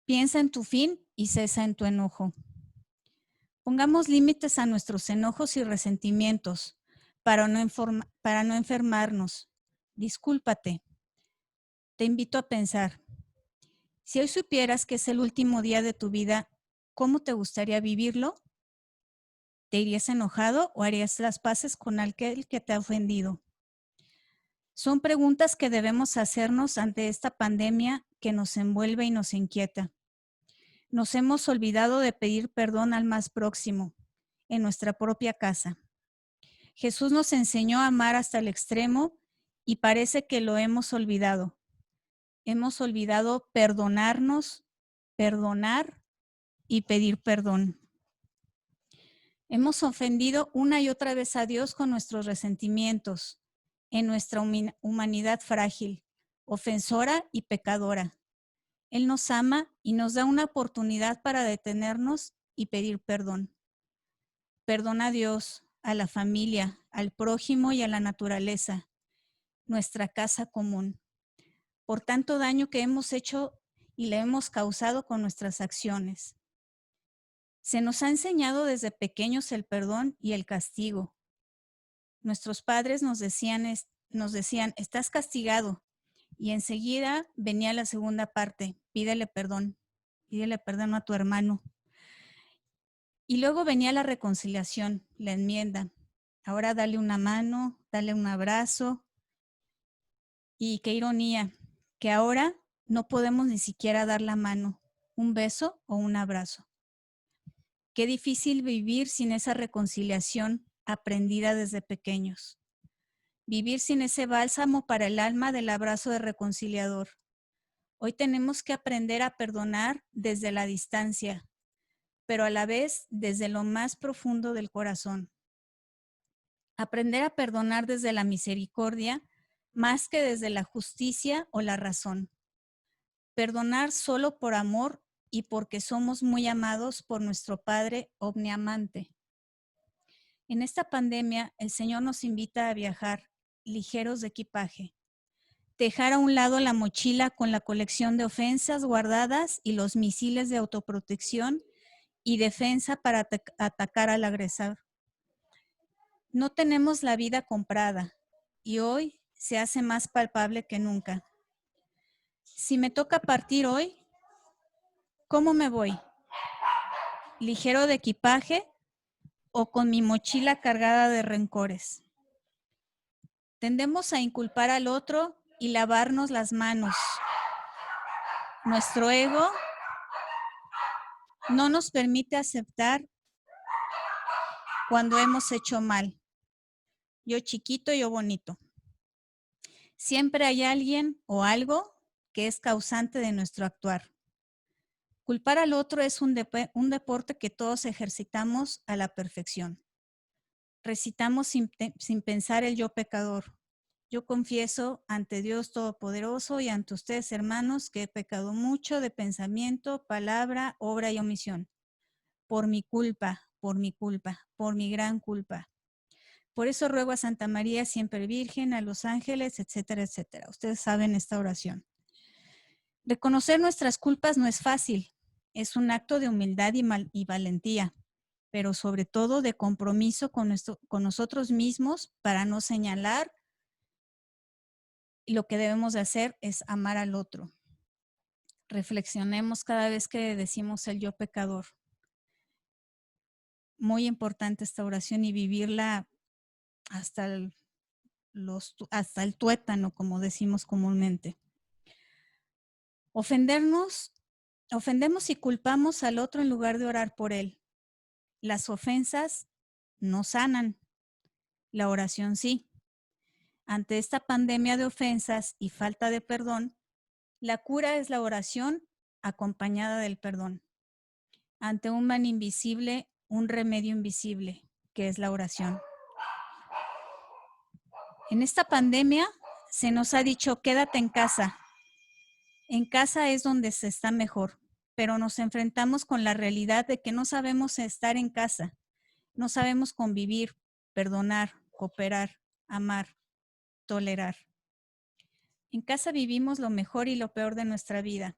[SPEAKER 2] Piensa en tu fin y cesa en tu enojo. Pongamos límites a nuestros enojos y resentimientos para no enfermarnos. Discúlpate. Te invito a pensar, si hoy supieras que es el último día de tu vida, ¿cómo te gustaría vivirlo? ¿Te irías enojado o harías las paces con aquel que te ha ofendido? Son preguntas que debemos hacernos ante esta pandemia que nos envuelve y nos inquieta. Nos hemos olvidado de pedir perdón al más próximo, en nuestra propia casa. Jesús nos enseñó a amar hasta el extremo y parece que lo hemos olvidado. Hemos olvidado perdonarnos, perdonar y pedir perdón. Hemos ofendido una y otra vez a Dios con nuestros resentimientos, en nuestra humanidad frágil, ofensora y pecadora. Él nos ama y nos da una oportunidad para detenernos y pedir perdón. Perdona a Dios, a la familia, al prójimo y a la naturaleza, nuestra casa común, por tanto daño que hemos hecho y le hemos causado con nuestras acciones. Se nos ha enseñado desde pequeños el perdón y el castigo. Nuestros padres nos decían, estás castigado, y enseguida venía la segunda parte, pídele perdón a tu hermano. Y luego venía la reconciliación, la enmienda. Ahora dale una mano, dale un abrazo. Y qué ironía, que ahora no podemos ni siquiera dar la mano, un beso o un abrazo. Qué difícil vivir sin esa reconciliación aprendida desde pequeños. Vivir sin ese bálsamo para el alma del abrazo de reconciliador. Hoy tenemos que aprender a perdonar desde la distancia, pero a la vez desde lo más profundo del corazón. Aprender a perdonar desde la misericordia más que desde la justicia o la razón. Perdonar solo por amor y porque somos muy amados por nuestro Padre omniamante. En esta pandemia, el Señor nos invita a viajar ligeros de equipaje. Dejar a un lado la mochila con la colección de ofensas guardadas y los misiles de autoprotección y defensa para atacar al agresor. No tenemos la vida comprada y hoy se hace más palpable que nunca. Si me toca partir hoy, ¿cómo me voy? ¿Ligero de equipaje o con mi mochila cargada de rencores? Tendemos a inculpar al otro y lavarnos las manos. Nuestro ego no nos permite aceptar cuando hemos hecho mal. Yo chiquito, yo bonito. Siempre hay alguien o algo que es causante de nuestro actuar. Culpar al otro es un deporte que todos ejercitamos a la perfección. Recitamos sin pensar el yo pecador. Yo confieso ante Dios Todopoderoso y ante ustedes, hermanos, que he pecado mucho de pensamiento, palabra, obra y omisión. Por mi culpa, por mi gran culpa. Por eso ruego a Santa María, siempre Virgen, a los ángeles, etcétera, etcétera. Ustedes saben esta oración. Reconocer nuestras culpas no es fácil. Es un acto de humildad y valentía, pero sobre todo de compromiso con nosotros mismos para no señalar. Y lo que debemos de hacer es amar al otro. Reflexionemos cada vez que decimos el yo pecador. Muy importante esta oración y vivirla hasta el tuétano, como decimos comúnmente. Ofendemos y culpamos al otro en lugar de orar por él. Las ofensas no sanan, la oración sí. Ante esta pandemia de ofensas y falta de perdón, la cura es la oración acompañada del perdón. Ante un mal invisible, un remedio invisible, que es la oración. En esta pandemia se nos ha dicho, quédate en casa. En casa es donde se está mejor, pero nos enfrentamos con la realidad de que no sabemos estar en casa, no sabemos convivir, perdonar, cooperar, amar, tolerar. En casa vivimos lo mejor y lo peor de nuestra vida.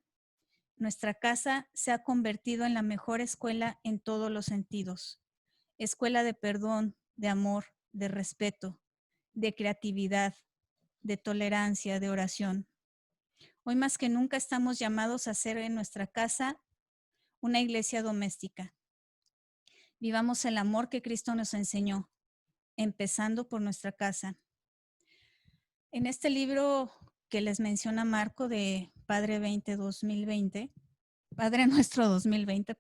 [SPEAKER 2] Nuestra casa se ha convertido en la mejor escuela en todos los sentidos. Escuela de perdón, de amor, de respeto, de creatividad, de tolerancia, de oración. Hoy más que nunca estamos llamados a hacer en nuestra casa una iglesia doméstica. Vivamos el amor que Cristo nos enseñó, empezando por nuestra casa. En este libro que les menciona Marco de Padre Nuestro 2020,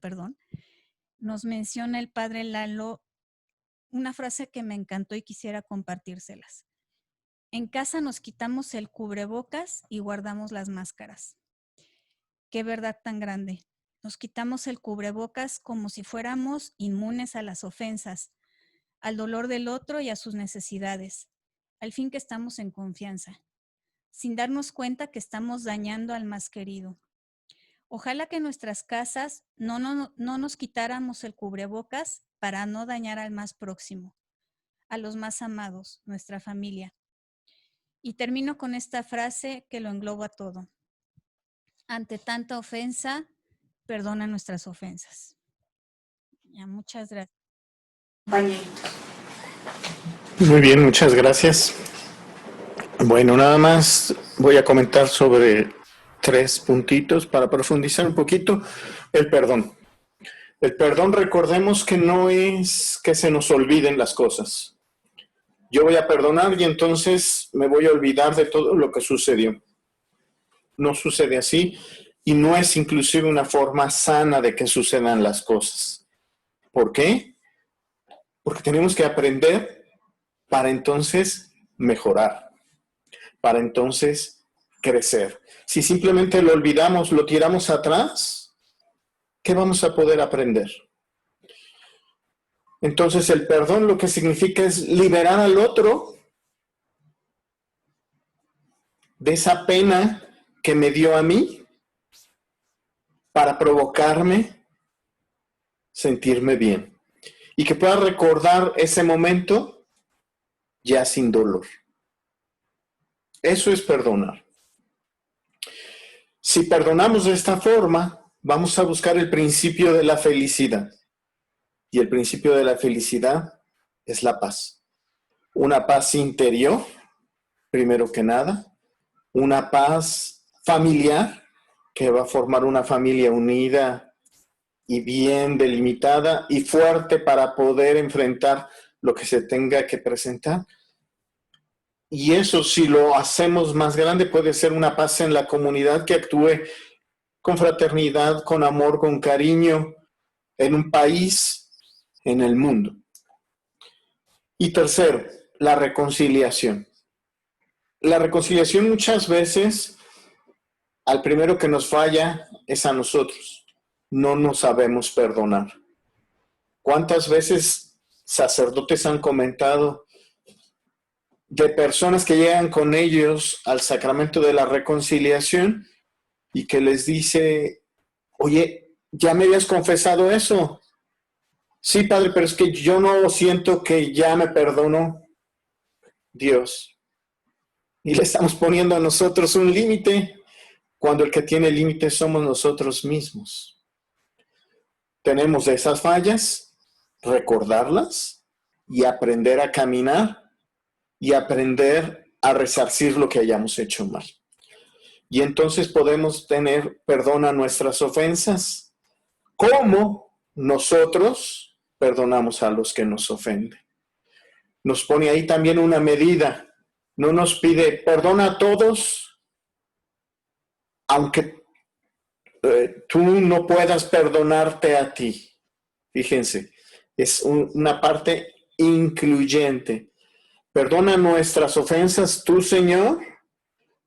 [SPEAKER 2] nos menciona el Padre Lalo una frase que me encantó y quisiera compartírselas. En casa nos quitamos el cubrebocas y guardamos las máscaras. Qué verdad tan grande. Nos quitamos el cubrebocas como si fuéramos inmunes a las ofensas, al dolor del otro y a sus necesidades, al fin que estamos en confianza, sin darnos cuenta que estamos dañando al más querido. Ojalá que en nuestras casas no nos quitáramos el cubrebocas para no dañar al más próximo, a los más amados, nuestra familia. Y termino con esta frase que lo engloba todo. Ante tanta ofensa, perdona nuestras ofensas. Ya, muchas gracias.
[SPEAKER 1] Muy bien, muchas gracias. Bueno, nada más voy a comentar sobre 3 puntitos para profundizar un poquito. El perdón. El perdón, recordemos que no es que se nos olviden las cosas. Yo voy a perdonar y entonces me voy a olvidar de todo lo que sucedió. No sucede así y no es inclusive una forma sana de que sucedan las cosas. ¿Por qué? Porque tenemos que aprender para entonces mejorar, para entonces crecer. Si simplemente lo olvidamos, lo tiramos atrás, ¿qué vamos a poder aprender? Entonces el perdón lo que significa es liberar al otro de esa pena que me dio a mí para provocarme sentirme bien y que pueda recordar ese momento ya sin dolor. Eso es perdonar. Si perdonamos de esta forma, vamos a buscar el principio de la felicidad. Y el principio de la felicidad es la paz. Una paz interior, primero que nada. Una paz familiar, que va a formar una familia unida y bien delimitada y fuerte para poder enfrentar lo que se tenga que presentar. Y eso, si lo hacemos más grande, puede ser una paz en la comunidad que actúe con fraternidad, con amor, con cariño, en un país, en el mundo. Y tercero, la reconciliación. La reconciliación muchas veces, al primero que nos falla es a nosotros. No nos sabemos perdonar. ¿Cuántas veces sacerdotes han comentado de personas que llegan con ellos al sacramento de la reconciliación y que les dice, oye, ¿ya me habías confesado eso? Sí, padre, pero es que yo no siento que ya me perdonó. Dios. Y le estamos poniendo a nosotros un límite cuando el que tiene límite somos nosotros mismos. Tenemos esas fallas, recordarlas y aprender a caminar y aprender a resarcir lo que hayamos hecho mal. Y entonces podemos tener perdón a nuestras ofensas, como nosotros perdonamos a los que nos ofenden. Nos pone ahí también una medida. No nos pide perdona a todos, aunque tú no puedas perdonarte a ti. Fíjense, es una parte incluyente. Perdona nuestras ofensas tú, Señor,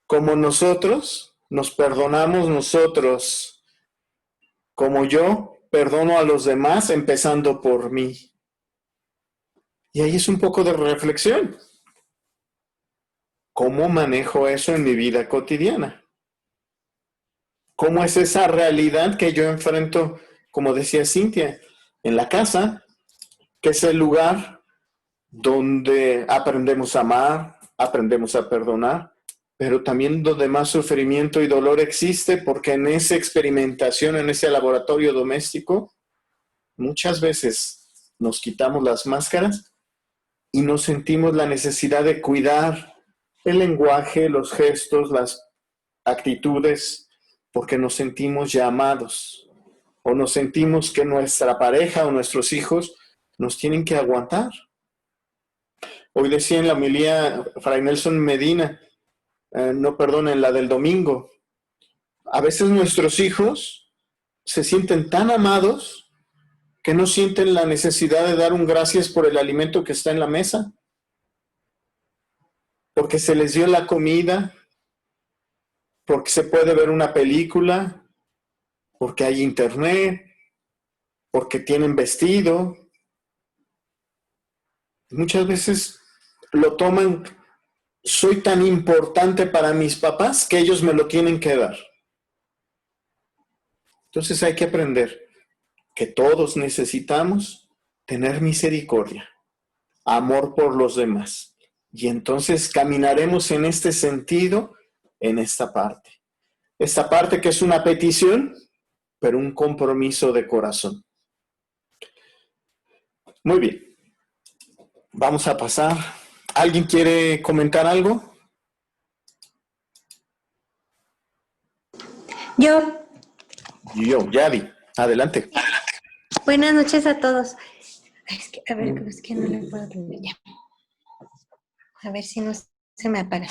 [SPEAKER 1] como nosotros nos perdonamos nosotros, como yo perdono a los demás, empezando por mí. Y ahí es un poco de reflexión. ¿Cómo manejo eso en mi vida cotidiana? ¿Cómo es esa realidad que yo enfrento, como decía Cintia, en la casa, que es el lugar donde aprendemos a amar, aprendemos a perdonar, pero también donde más sufrimiento y dolor existe, porque en esa experimentación, en ese laboratorio doméstico, muchas veces nos quitamos las máscaras y nos sentimos la necesidad de cuidar el lenguaje, los gestos, las actitudes, porque nos sentimos llamados o nos sentimos que nuestra pareja o nuestros hijos nos tienen que aguantar. Hoy decía en la homilía Fray Nelson Medina, no perdonen, la del domingo. A veces nuestros hijos se sienten tan amados que no sienten la necesidad de dar un gracias por el alimento que está en la mesa, porque se les dio la comida, porque se puede ver una película, porque hay internet, porque tienen vestido. Muchas veces lo toman, soy tan importante para mis papás que ellos me lo tienen que dar. Entonces hay que aprender que todos necesitamos tener misericordia, amor por los demás. Y entonces caminaremos en este sentido, en esta parte. Esta parte que es una petición, pero un compromiso de corazón. Muy bien. Vamos a pasar. ¿Alguien quiere comentar algo?
[SPEAKER 7] Yo.
[SPEAKER 1] Yadi, adelante.
[SPEAKER 7] Buenas noches a todos. A ver, es que no le puedo prender ya. A ver si no se me apaga.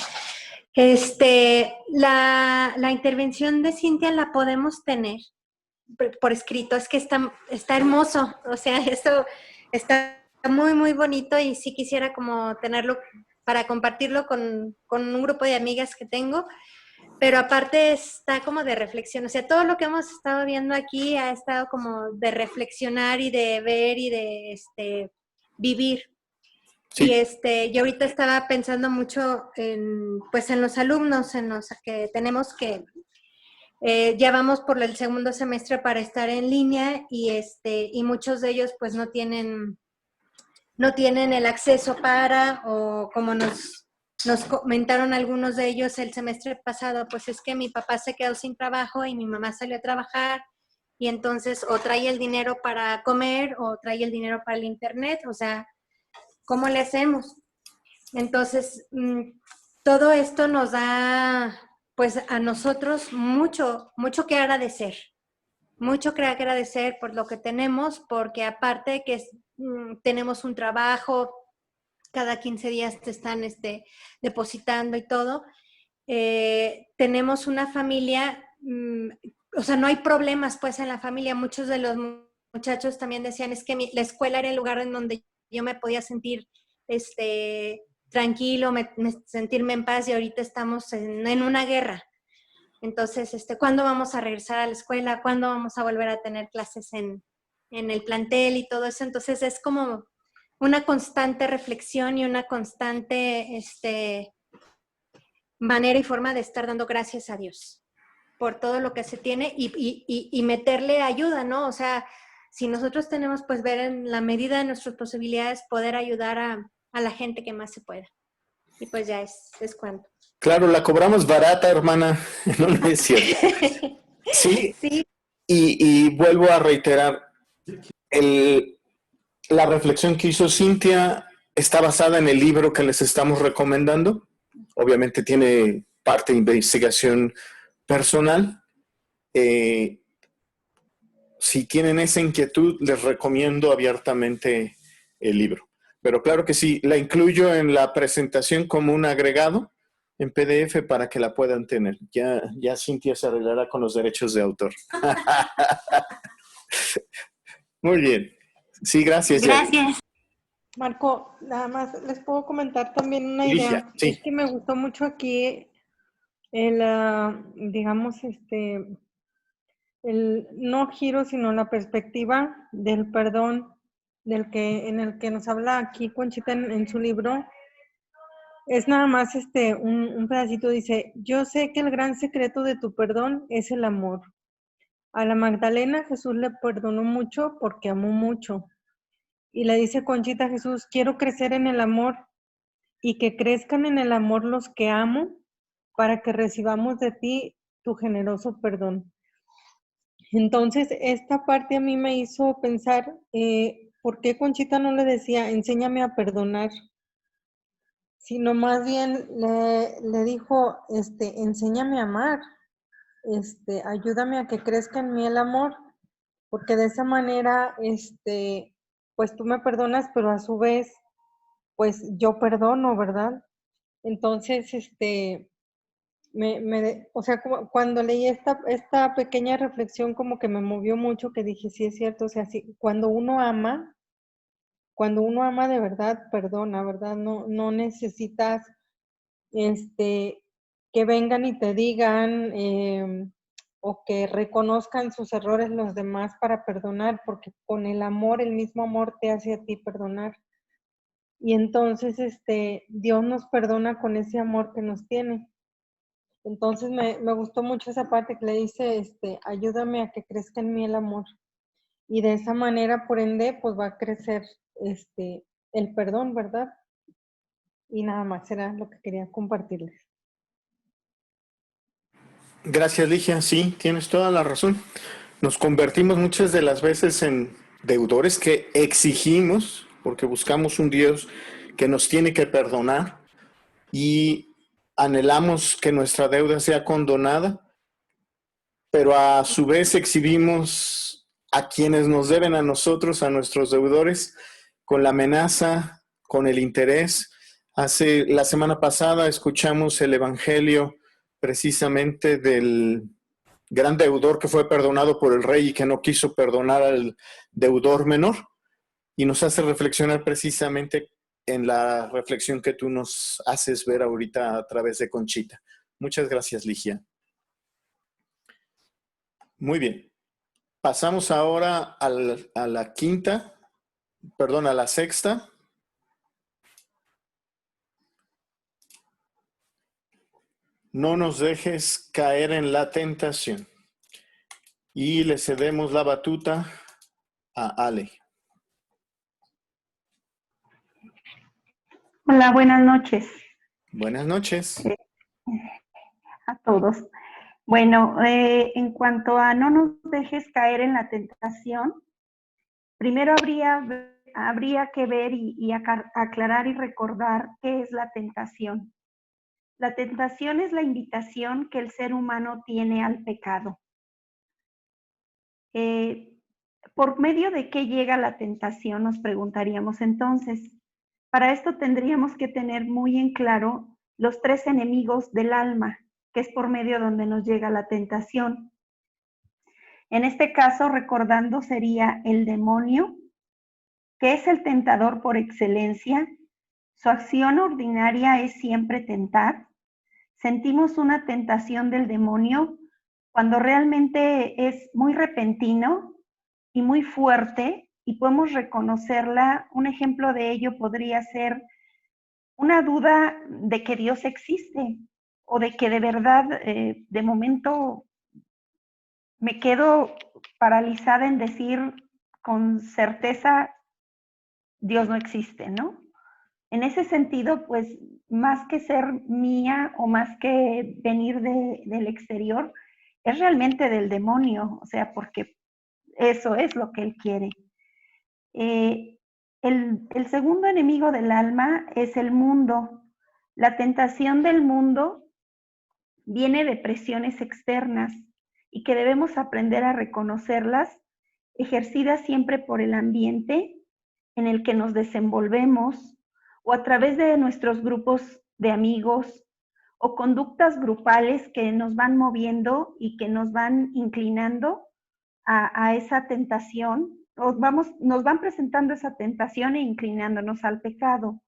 [SPEAKER 7] La intervención de Cintia la podemos tener por escrito. Es que está hermoso. O sea, esto está muy, muy bonito y sí quisiera como tenerlo para compartirlo con un grupo de amigas que tengo. Pero aparte está como de reflexión, o sea, todo lo que hemos estado viendo aquí ha estado como de reflexionar y de ver y de vivir. Sí. Y yo ahorita estaba pensando mucho en los alumnos, en los que tenemos que, ya vamos por el segundo semestre para estar en línea y muchos de ellos pues no tienen el acceso o como nos comentaron algunos de ellos el semestre pasado, pues es que mi papá se quedó sin trabajo y mi mamá salió a trabajar y entonces o trae el dinero para comer o trae el dinero para el internet, o sea, ¿cómo le hacemos? Entonces, todo esto nos da, pues a nosotros mucho que agradecer. Mucho que agradecer por lo que tenemos, porque aparte que tenemos un trabajo, cada 15 días te están depositando y todo. Tenemos una familia, o sea, no hay problemas pues en la familia. Muchos de los muchachos también decían, es que la escuela era el lugar en donde yo me podía sentir tranquilo, sentirme en paz y ahorita estamos en una guerra. Entonces, ¿cuándo vamos a regresar a la escuela? ¿Cuándo vamos a volver a tener clases en el plantel y todo eso? Entonces, es como una constante reflexión y una constante manera y forma de estar dando gracias a Dios por todo lo que se tiene y meterle ayuda, ¿no? O sea, si nosotros tenemos, pues ver en la medida de nuestras posibilidades poder ayudar a la gente que más se pueda. Y pues ya es cuanto.
[SPEAKER 1] Claro, la cobramos barata, hermana. No, no es cierto. Sí,
[SPEAKER 7] Sí,
[SPEAKER 1] y vuelvo a reiterar, la reflexión que hizo Cintia está basada en el libro que les estamos recomendando. Obviamente tiene parte de investigación personal. Si tienen esa inquietud, les recomiendo abiertamente el libro. Pero claro que sí, la incluyo en la presentación como un agregado en PDF para que la puedan tener. Ya Cintia se arreglará con los derechos de autor. Muy bien. Sí, gracias.
[SPEAKER 7] gracias.
[SPEAKER 6] Marco, nada más les puedo comentar también una
[SPEAKER 1] Ligia,
[SPEAKER 6] idea.
[SPEAKER 1] sí.
[SPEAKER 6] Es que me gustó mucho aquí digamos, el no giro, sino la perspectiva del perdón en el que nos habla aquí Conchita en su libro. Es nada más un pedacito, dice: yo sé que el gran secreto de tu perdón es el amor. A la Magdalena Jesús le perdonó mucho porque amó mucho. Y le dice Conchita a Jesús: quiero crecer en el amor y que crezcan en el amor los que amo, para que recibamos de ti tu generoso perdón. Entonces, esta parte a mí me hizo pensar, ¿por qué Conchita no le decía, enséñame a perdonar? Sino más bien le dijo, enséñame a amar, ayúdame a que crezca en mí el amor, porque de esa manera, pues tú me perdonas, pero a su vez, pues yo perdono, ¿verdad? Entonces, o sea, cuando leí esta pequeña reflexión, como que me movió mucho, que dije, sí es cierto, o sea, sí, cuando uno ama de verdad, perdona, ¿verdad? No necesitas, que vengan y te digan, o que reconozcan sus errores los demás para perdonar, porque con el amor, el mismo amor te hace a ti perdonar. Y entonces, Dios nos perdona con ese amor que nos tiene. Entonces me gustó mucho esa parte que le dice, ayúdame a que crezca en mí el amor. Y de esa manera, por ende, pues va a crecer el perdón, ¿verdad? Y nada más era lo que quería compartirles.
[SPEAKER 1] Gracias, Ligia. Sí, tienes toda la razón. Nos convertimos muchas de las veces en deudores que exigimos, porque buscamos un Dios que nos tiene que perdonar y anhelamos que nuestra deuda sea condonada, pero a su vez exhibimos a quienes nos deben a nosotros, a nuestros deudores, con la amenaza, con el interés. La semana pasada escuchamos el evangelio precisamente del gran deudor que fue perdonado por el rey y que no quiso perdonar al deudor menor, y nos hace reflexionar precisamente en la reflexión que tú nos haces ver ahorita a través de Conchita. Muchas gracias, Ligia. Muy bien. Pasamos ahora a la sexta. No nos dejes caer en la tentación. Y le cedemos la batuta a Ale.
[SPEAKER 8] Hola, buenas noches
[SPEAKER 1] Buenas noches.
[SPEAKER 8] a todos. Bueno, en cuanto a no nos dejes caer en la tentación, primero habría que ver y aclarar y recordar qué es la tentación. La tentación es la invitación que el ser humano tiene al pecado. ¿Por medio de qué llega la tentación? Nos preguntaríamos entonces. Para esto tendríamos que tener muy en claro los tres enemigos del alma, que es por medio donde nos llega la tentación. En este caso, recordando, sería el demonio, que es el tentador por excelencia. Su acción ordinaria es siempre tentar. Sentimos una tentación del demonio cuando realmente es muy repentino y muy fuerte, y podemos reconocerla. Un ejemplo de ello podría ser una duda de que Dios existe, o de que de verdad, de momento, me quedo paralizada en decir con certeza, Dios no existe, ¿no? En ese sentido, pues más que ser mía o más que venir del exterior, es realmente del demonio, o sea, porque eso es lo que él quiere. El segundo enemigo del alma es el mundo. La tentación del mundo viene de presiones externas y que debemos aprender a reconocerlas, ejercidas siempre por el ambiente en el que nos desenvolvemos o a través de nuestros grupos de amigos o conductas grupales que nos van moviendo y que nos van inclinando a esa tentación, nos van presentando esa tentación e inclinándonos al pecado,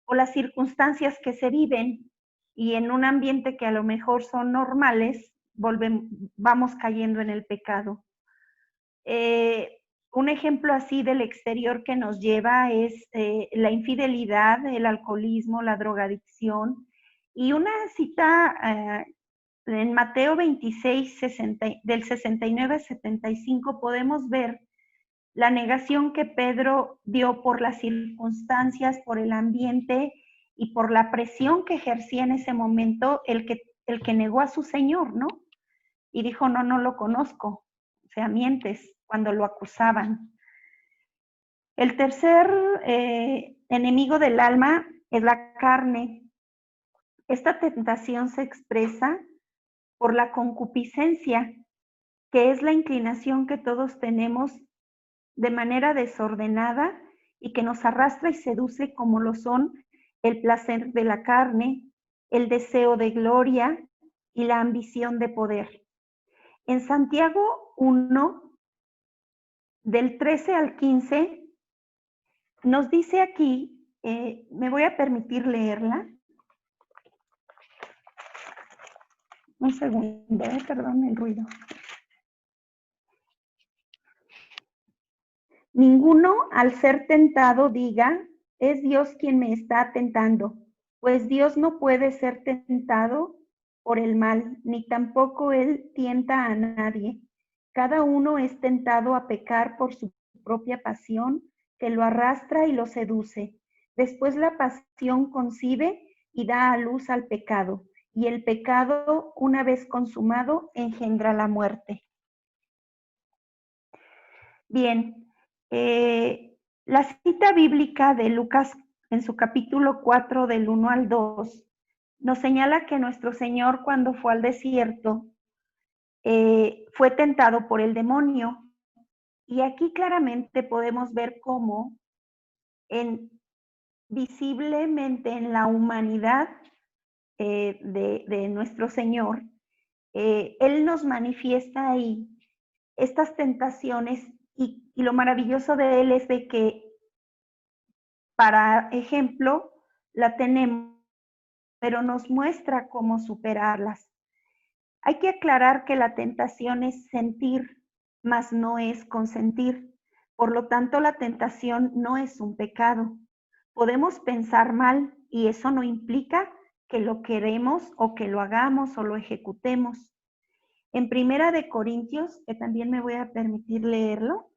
[SPEAKER 8] o las circunstancias que se viven y en un ambiente que a lo mejor son normales, vamos cayendo en el pecado. Un ejemplo así del exterior que nos lleva es la infidelidad, el alcoholismo, la drogadicción. Y una cita en Mateo 26, del 69 al 75, podemos ver la negación que Pedro dio por las circunstancias, por el ambiente y por la presión que ejercía en ese momento el que negó a su Señor, ¿no? Y dijo, no lo conozco. O sea, mientes, cuando lo acusaban. El tercer enemigo del alma es la carne. Esta tentación se expresa por la concupiscencia, que es la inclinación que todos tenemos de manera desordenada y que nos arrastra y seduce, como lo son el placer de la carne, el deseo de gloria y la ambición de poder. En Santiago 1, del 13 al 15, nos dice aquí, me voy a permitir leerla. Un segundo, perdón el ruido. Ninguno al ser tentado diga, es Dios quien me está tentando, pues Dios no puede ser tentado por el mal, ni tampoco Él tienta a nadie. Cada uno es tentado a pecar por su propia pasión, que lo arrastra y lo seduce. Después la pasión concibe y da a luz al pecado, y el pecado, una vez consumado, engendra la muerte. Bien, la cita bíblica de Lucas en su capítulo 4 del 1 al 2 nos señala que nuestro Señor, cuando fue al desierto, fue tentado por el demonio. Y aquí claramente podemos ver cómo visiblemente en la humanidad de nuestro Señor, Él nos manifiesta ahí estas tentaciones y lo maravilloso de Él es de que, para ejemplo, la tenemos, pero nos muestra cómo superarlas. Hay que aclarar que la tentación es sentir, mas no es consentir. Por lo tanto, la tentación no es un pecado. Podemos pensar mal y eso no implica que lo queremos o que lo hagamos o lo ejecutemos. En Primera de Corintios, que también me voy a permitir leerlo,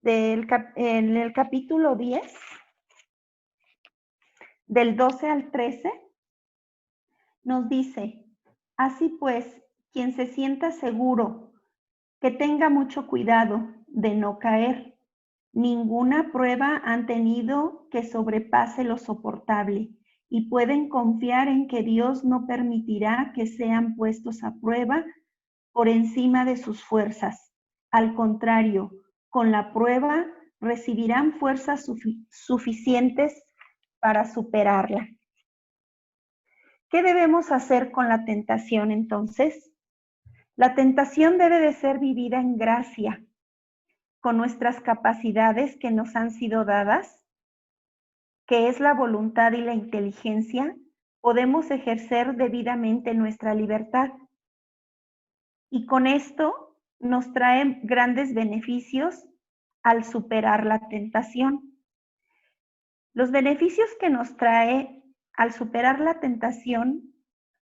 [SPEAKER 8] en el capítulo 10, del 12 al 13, nos dice, así pues, quien se sienta seguro, que tenga mucho cuidado de no caer. Ninguna prueba han tenido que sobrepase lo soportable y pueden confiar en que Dios no permitirá que sean puestos a prueba por encima de sus fuerzas. Al contrario, con la prueba recibirán fuerzas suficientes para superarla. ¿Qué debemos hacer con la tentación entonces? La tentación debe de ser vivida en gracia, con nuestras capacidades que nos han sido dadas, que es la voluntad y la inteligencia, podemos ejercer debidamente nuestra libertad. Y con esto nos trae grandes beneficios al superar la tentación. Los beneficios que nos trae al superar la tentación,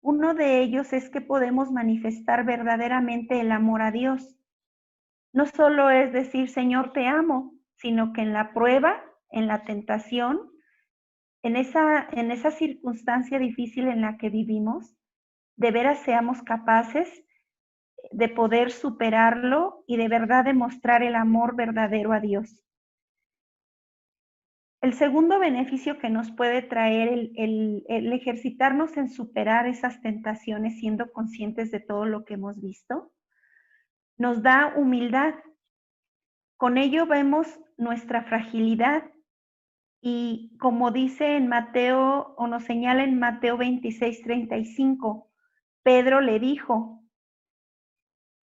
[SPEAKER 8] uno de ellos es que podemos manifestar verdaderamente el amor a Dios. No solo es decir, Señor, te amo, sino que en la prueba, en la tentación, en esa circunstancia difícil en la que vivimos, de veras seamos capaces de poder superarlo y de verdad demostrar el amor verdadero a Dios. El segundo beneficio que nos puede traer el ejercitarnos en superar esas tentaciones siendo conscientes de todo lo que hemos visto, nos da humildad. Con ello vemos nuestra fragilidad y como dice en Mateo, o nos señala en Mateo 26:35, Pedro le dijo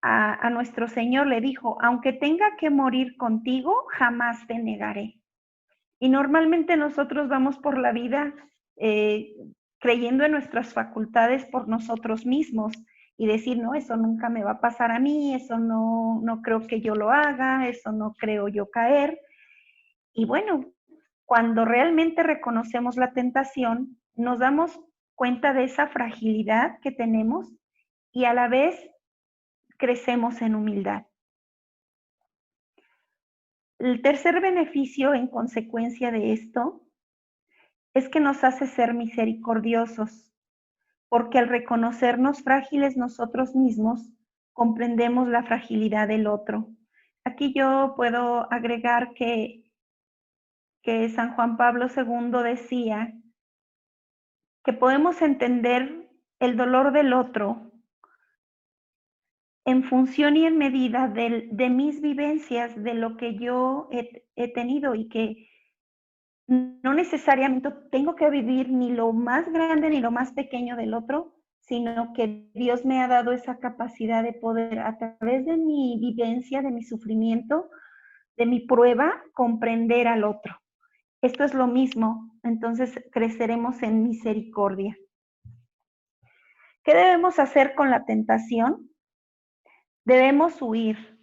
[SPEAKER 8] a nuestro Señor, le dijo, aunque tenga que morir contigo, jamás te negaré. Y normalmente nosotros vamos por la vida creyendo en nuestras facultades por nosotros mismos y decir, no, eso nunca me va a pasar a mí, eso no creo que yo lo haga, eso no creo yo caer. Y bueno, cuando realmente reconocemos la tentación, nos damos cuenta de esa fragilidad que tenemos y a la vez crecemos en humildad. El tercer beneficio en consecuencia de esto es que nos hace ser misericordiosos, porque al reconocernos frágiles nosotros mismos, comprendemos la fragilidad del otro. Aquí yo puedo agregar que San Juan Pablo II decía que podemos entender el dolor del otro en función y en medida de mis vivencias, de lo que yo he tenido y que no necesariamente tengo que vivir ni lo más grande ni lo más pequeño del otro, sino que Dios me ha dado esa capacidad de poder, a través de mi vivencia, de mi sufrimiento, de mi prueba, comprender al otro. Esto es lo mismo, entonces creceremos en misericordia. ¿Qué debemos hacer con la tentación? Debemos huir.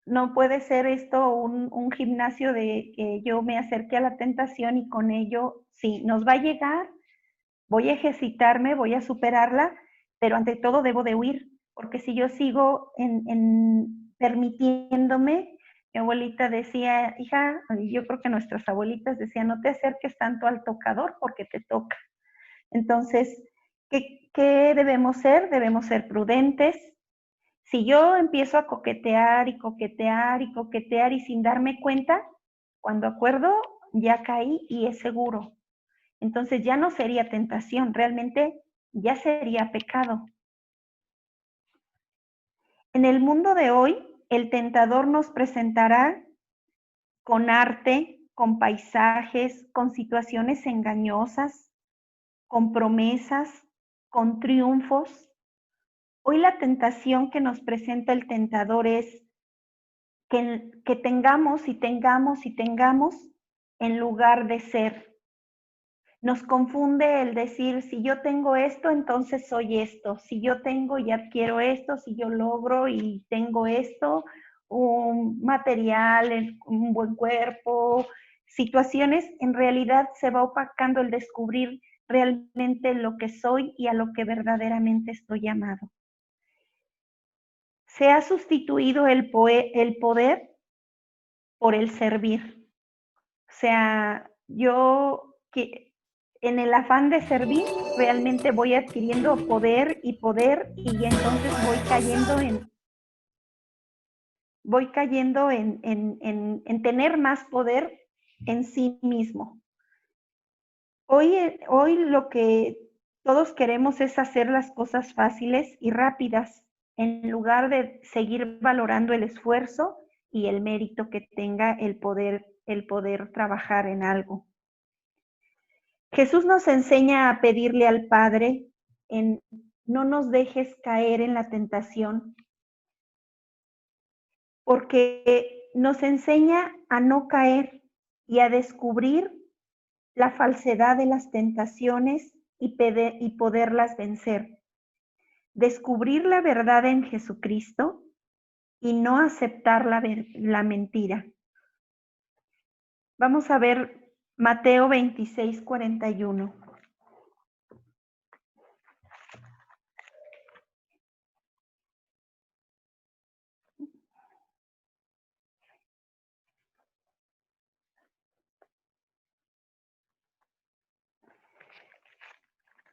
[SPEAKER 8] No puede ser esto un gimnasio de que yo me acerque a la tentación y con ello, sí, nos va a llegar, voy a ejercitarme, voy a superarla, pero ante todo debo de huir, porque si yo sigo permitiéndome, mi abuelita decía, hija, yo creo que nuestras abuelitas decían, no te acerques tanto al tocador porque te toca. Entonces, ¿qué debemos ser? Debemos ser prudentes. Si yo empiezo a coquetear y coquetear y coquetear y sin darme cuenta, cuando acuerdo, ya caí y es seguro. Entonces ya no sería tentación, realmente ya sería pecado. En el mundo de hoy, el tentador nos presentará con arte, con paisajes, con situaciones engañosas, con promesas, con triunfos. Hoy la tentación que nos presenta el tentador es que tengamos y tengamos y tengamos en lugar de ser. Nos confunde el decir, si yo tengo esto, entonces soy esto. Si yo tengo y adquiero esto, si yo logro y tengo esto, un material, un buen cuerpo, situaciones, en realidad se va opacando el descubrir realmente lo que soy y a lo que verdaderamente estoy llamado. Se ha sustituido el poder por el servir. O sea, yo que en el afán de servir realmente voy adquiriendo poder y entonces voy cayendo en tener más poder en sí mismo. Hoy lo que todos queremos es hacer las cosas fáciles y rápidas en lugar de seguir valorando el esfuerzo y el mérito que tenga el poder trabajar en algo. Jesús nos enseña a pedirle al Padre en no nos dejes caer en la tentación, porque nos enseña a no caer y a descubrir la falsedad de las tentaciones y poderlas vencer. Descubrir la verdad en Jesucristo y no aceptar la mentira. Vamos a ver Mateo 26:41.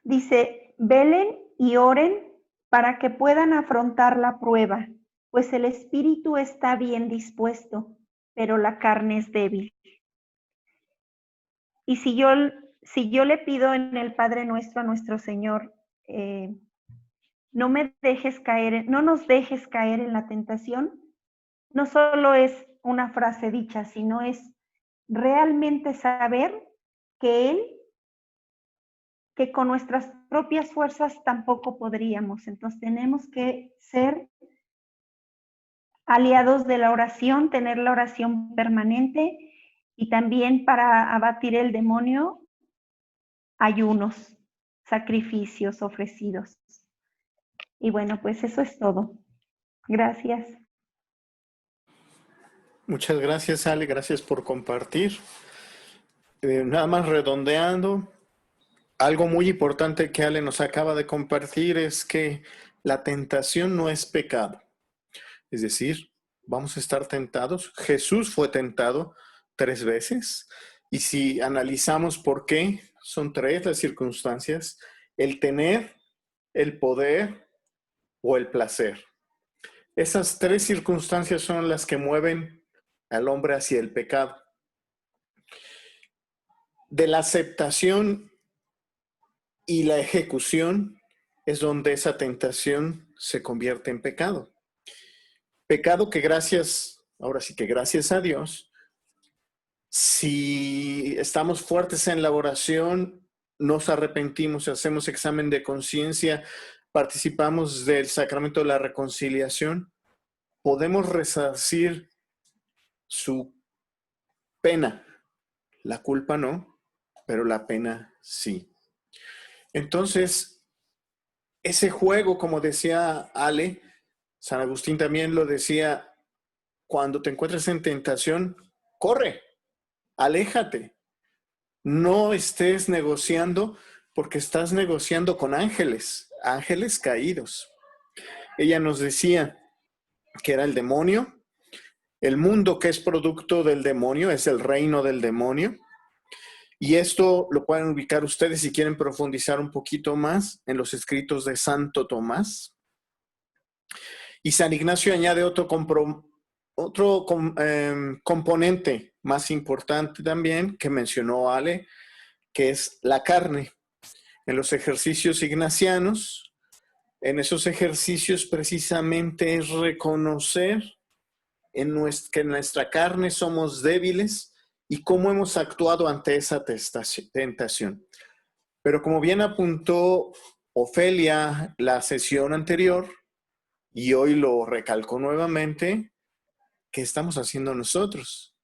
[SPEAKER 8] Dice, velen y oren para que puedan afrontar la prueba, pues el espíritu está bien dispuesto, pero la carne es débil. Y si yo le pido en el Padre Nuestro a nuestro Señor, no nos dejes caer en la tentación, no solo es una frase dicha, sino es realmente saber que con nuestras propias fuerzas tampoco podríamos. Entonces tenemos que ser aliados de la oración, tener la oración permanente y también para abatir el demonio, ayunos, sacrificios ofrecidos. Y bueno, pues eso es todo. Gracias.
[SPEAKER 1] Muchas gracias, Ale. Gracias por compartir. Nada más redondeando, algo muy importante que Ale nos acaba de compartir es que la tentación no es pecado. Es decir, vamos a estar tentados. Jesús fue tentado 3 veces. Y si analizamos por qué, son 3 las circunstancias: el tener, el poder o el placer. Esas 3 circunstancias son las que mueven al hombre hacia el pecado. De la aceptación y la ejecución es donde esa tentación se convierte en pecado. Pecado que ahora sí que gracias a Dios, si estamos fuertes en la oración, nos arrepentimos, hacemos examen de conciencia, participamos del sacramento de la reconciliación, podemos resarcir su pena. La culpa no, pero la pena sí. Entonces, ese juego, como decía Ale, San Agustín también lo decía, cuando te encuentres en tentación, corre, aléjate. No estés negociando porque estás negociando con ángeles caídos. Ella nos decía que era el demonio. El mundo que es producto del demonio es el reino del demonio. Y esto lo pueden ubicar ustedes si quieren profundizar un poquito más en los escritos de Santo Tomás. Y San Ignacio añade otro componente más importante también que mencionó Ale, que es la carne. En los ejercicios ignacianos, en esos ejercicios precisamente es reconocer que en nuestra carne somos débiles y cómo hemos actuado ante esa tentación. Pero como bien apuntó Ofelia la sesión anterior, y hoy lo recalcó nuevamente, ¿qué estamos haciendo nosotros?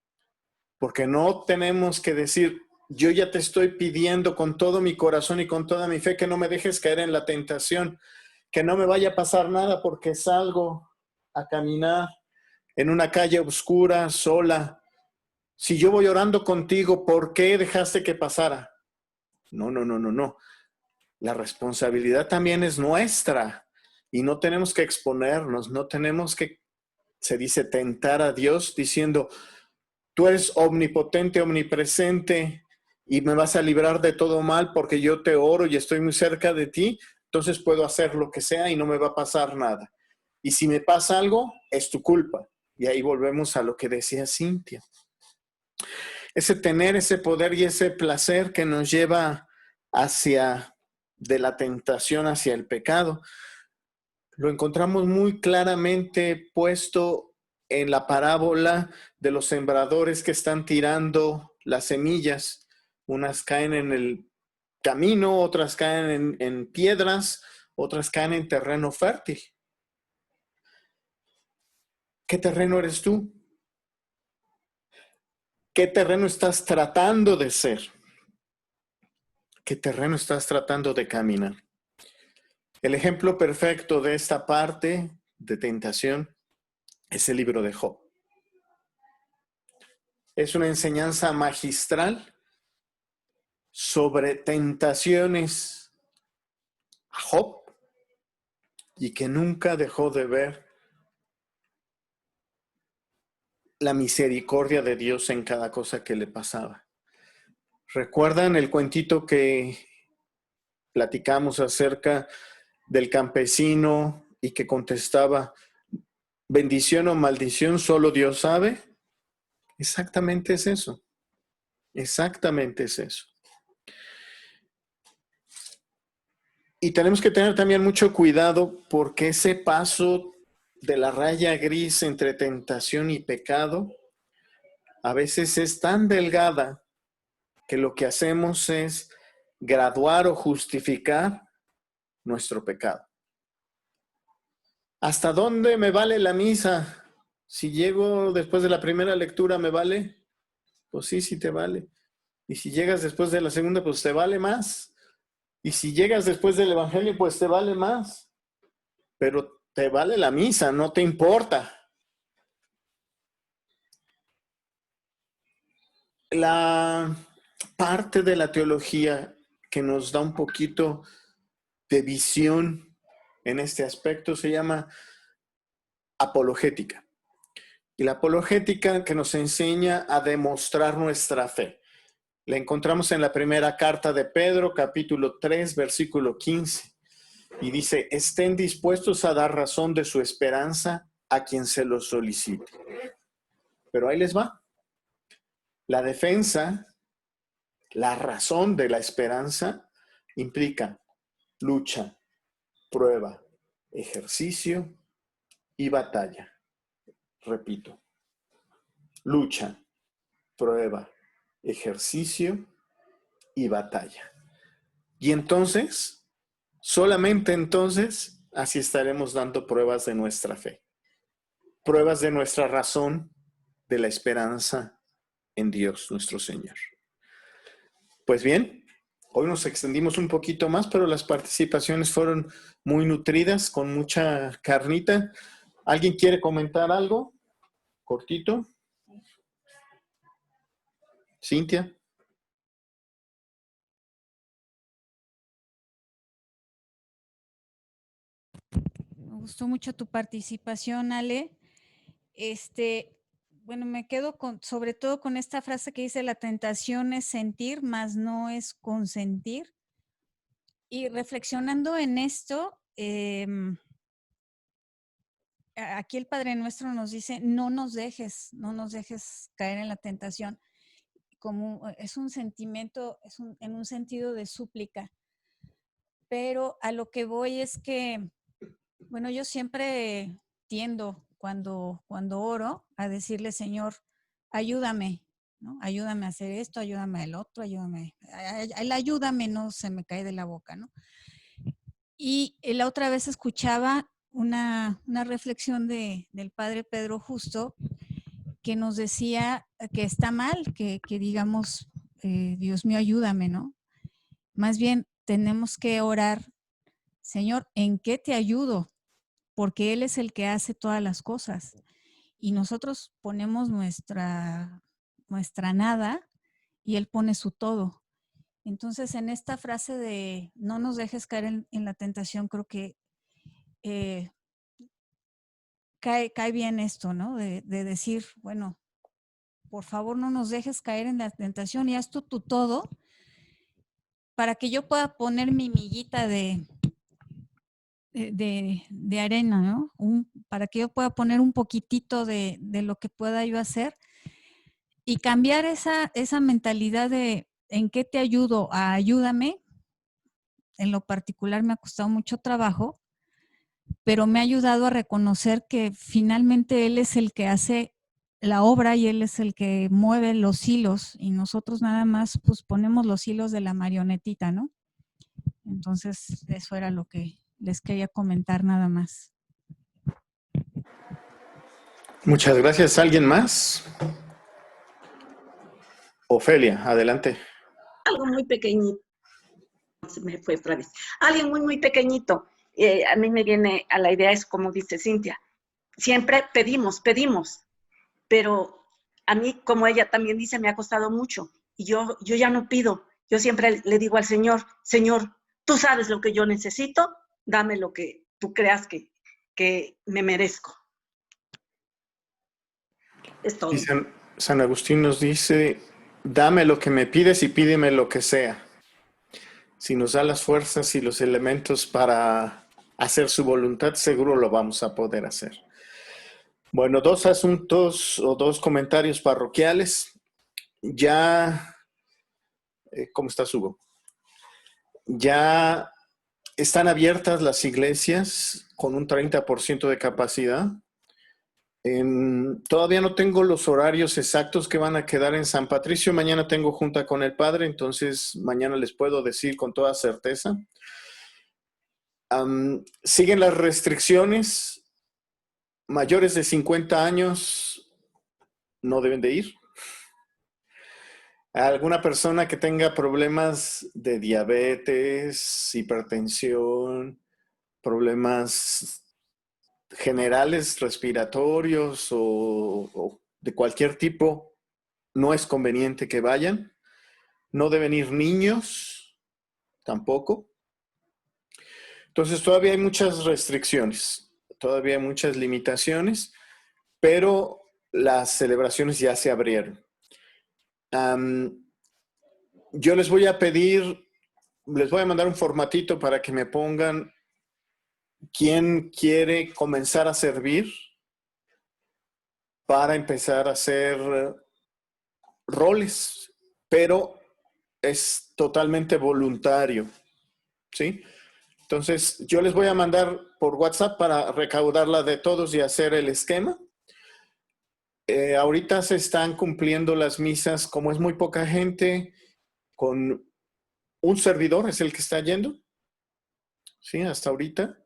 [SPEAKER 1] Porque no tenemos que decir, yo ya te estoy pidiendo con todo mi corazón y con toda mi fe que no me dejes caer en la tentación, que no me vaya a pasar nada porque salgo a caminar en una calle oscura, sola. Si yo voy orando contigo, ¿por qué dejaste que pasara? No. La responsabilidad también es nuestra y no tenemos que exponernos, no tenemos que, se dice, tentar a Dios diciendo, tú eres omnipotente, omnipresente y me vas a librar de todo mal porque yo te oro y estoy muy cerca de ti, entonces puedo hacer lo que sea y no me va a pasar nada. Y si me pasa algo, es tu culpa. Y ahí volvemos a lo que decía Cintia. Ese tener, ese poder y ese placer que nos lleva de la tentación hacia el pecado, lo encontramos muy claramente puesto en la parábola de los sembradores que están tirando las semillas. Unas caen en el camino, otras caen en piedras, otras caen en terreno fértil. ¿Qué terreno eres tú? ¿Qué terreno estás tratando de ser? ¿Qué terreno estás tratando de caminar? El ejemplo perfecto de esta parte de tentación es el libro de Job. Es una enseñanza magistral sobre tentaciones a Job y que nunca dejó de ver la misericordia de Dios en cada cosa que le pasaba. ¿Recuerdan el cuentito que platicamos acerca del campesino y que contestaba, bendición o maldición, solo Dios sabe. Exactamente es eso. Exactamente es eso. Y tenemos que tener también mucho cuidado porque ese paso de la raya gris entre tentación y pecado a veces es tan delgada que lo que hacemos es graduar o justificar nuestro pecado. ¿Hasta dónde me vale la misa? Si llego después de la primera lectura, ¿me vale? Pues sí, sí te vale. Y si llegas después de la segunda, pues te vale más. Y si llegas después del Evangelio, pues te vale más. Pero te vale la misa, no te importa. La parte de la teología que nos da un poquito de visión en este aspecto se llama apologética. Y la apologética que nos enseña a demostrar nuestra fe. La encontramos en la primera carta de Pedro, capítulo 3, versículo 15. Y dice, estén dispuestos a dar razón de su esperanza a quien se lo solicite. Pero ahí les va. La defensa, la razón de la esperanza, implica lucha, prueba, ejercicio y batalla. Repito, lucha, prueba, ejercicio y batalla. Y entonces, solamente entonces, así estaremos dando pruebas de nuestra fe, pruebas de nuestra razón, de la esperanza en Dios nuestro Señor. Pues bien, hoy nos extendimos un poquito más, pero las participaciones fueron muy nutridas, con mucha carnita. ¿Alguien quiere comentar algo? Cortito. Cintia.
[SPEAKER 2] Me gustó mucho tu participación, Ale. Bueno, me quedo sobre todo con esta frase que dice, la tentación es sentir, mas no es consentir. Y reflexionando en esto, aquí el Padre Nuestro nos dice, no nos dejes caer en la tentación. Como es un sentimiento, en un sentido de súplica. Pero a lo que voy es que, bueno, yo siempre tiendo cuando oro a decirle, Señor, ayúdame, ¿no? Ayúdame a hacer esto, ayúdame al otro, ayúdame. El ayúdame no se me cae de la boca, ¿no? Y la otra vez escuchaba una reflexión del Padre Pedro Justo que nos decía que está mal que digamos, Dios mío, ayúdame, ¿no? Más bien tenemos que orar, Señor, ¿en qué te ayudo? Porque Él es el que hace todas las cosas. Y nosotros ponemos nuestra nada y Él pone su todo. Entonces, en esta frase de no nos dejes caer en la tentación, creo que cae bien esto, ¿no? De decir, bueno, por favor no nos dejes caer en la tentación y haz tú tu todo para que yo pueda poner mi miguita de arena, ¿no? Para que yo pueda poner un poquitito de lo que pueda yo hacer y cambiar esa mentalidad de ¿en qué te ayudo? A ayúdame. En lo particular me ha costado mucho trabajo, pero me ha ayudado a reconocer que finalmente Él es el que hace la obra y Él es el que mueve los hilos y nosotros nada más pues ponemos los hilos de la marionetita, ¿no? Entonces eso era lo que les quería comentar nada más.
[SPEAKER 1] Muchas gracias. ¿Alguien más? Ofelia, adelante.
[SPEAKER 5] Algo muy pequeñito. Se me fue otra vez. Alguien muy, muy pequeñito. A mí me viene a la idea, es como dice Cintia, siempre pedimos, pero a mí, como ella también dice, me ha costado mucho. Y yo ya no pido. Yo siempre le digo al Señor, Señor, tú sabes lo que yo necesito, dame lo que tú creas que me merezco. Es todo.
[SPEAKER 1] Y San Agustín nos dice, dame lo que me pides y pídeme lo que sea. Si nos da las fuerzas y los elementos para hacer su voluntad, seguro lo vamos a poder hacer. Bueno, 2 asuntos o 2 comentarios parroquiales. Ya, ¿cómo estás, Hugo? Ya están abiertas las iglesias con un 30% de capacidad. Todavía no tengo los horarios exactos que van a quedar en San Patricio. Mañana tengo junta con el padre, entonces mañana les puedo decir con toda certeza. Siguen las restricciones. Mayores de 50 años no deben de ir. Alguna persona que tenga problemas de diabetes, hipertensión, problemas generales respiratorios o de cualquier tipo, no es conveniente que vayan. No deben ir niños tampoco. Entonces todavía hay muchas restriccionnes, todavía hay muchas limitaciones, pero las celebraciones ya se abrieron. Yo les voy a pedir, les voy a mandar un formatito para que me pongan quién quiere comenzar a servir para empezar a hacer roles, pero es totalmente voluntario, ¿sí? Entonces, yo les voy a mandar por WhatsApp para recaudarla de todos y hacer el esquema. Ahorita se están cumpliendo las misas, como es muy poca gente, con un servidor, es el que está yendo, ¿sí? Hasta ahorita.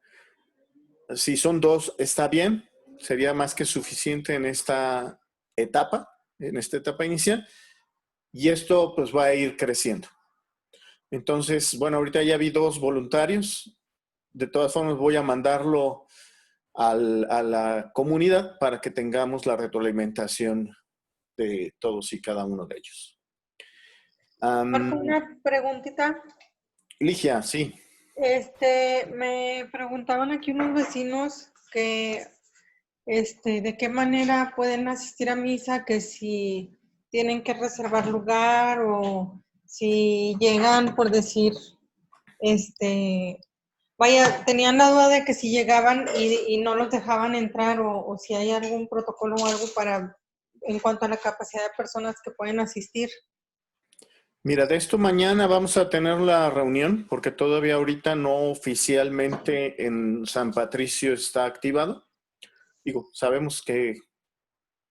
[SPEAKER 1] Si son 2, está bien. Sería más que suficiente en esta etapa inicial. Y esto pues va a ir creciendo. Entonces, bueno, ahorita ya vi 2 voluntarios. De todas formas, voy a mandarlo a la comunidad para que tengamos la retroalimentación de todos y cada uno de ellos.
[SPEAKER 6] Marco, una preguntita.
[SPEAKER 1] Ligia, sí.
[SPEAKER 6] Me preguntaban aquí unos vecinos que, de qué manera pueden asistir a misa, que si tienen que reservar lugar o si llegan, por decir, tenían la duda de que si llegaban y no los dejaban entrar o si hay algún protocolo o algo en cuanto a la capacidad de personas que pueden asistir.
[SPEAKER 1] Mira, de esto mañana vamos a tener la reunión, porque todavía ahorita no oficialmente en San Patricio está activado. Digo, sabemos que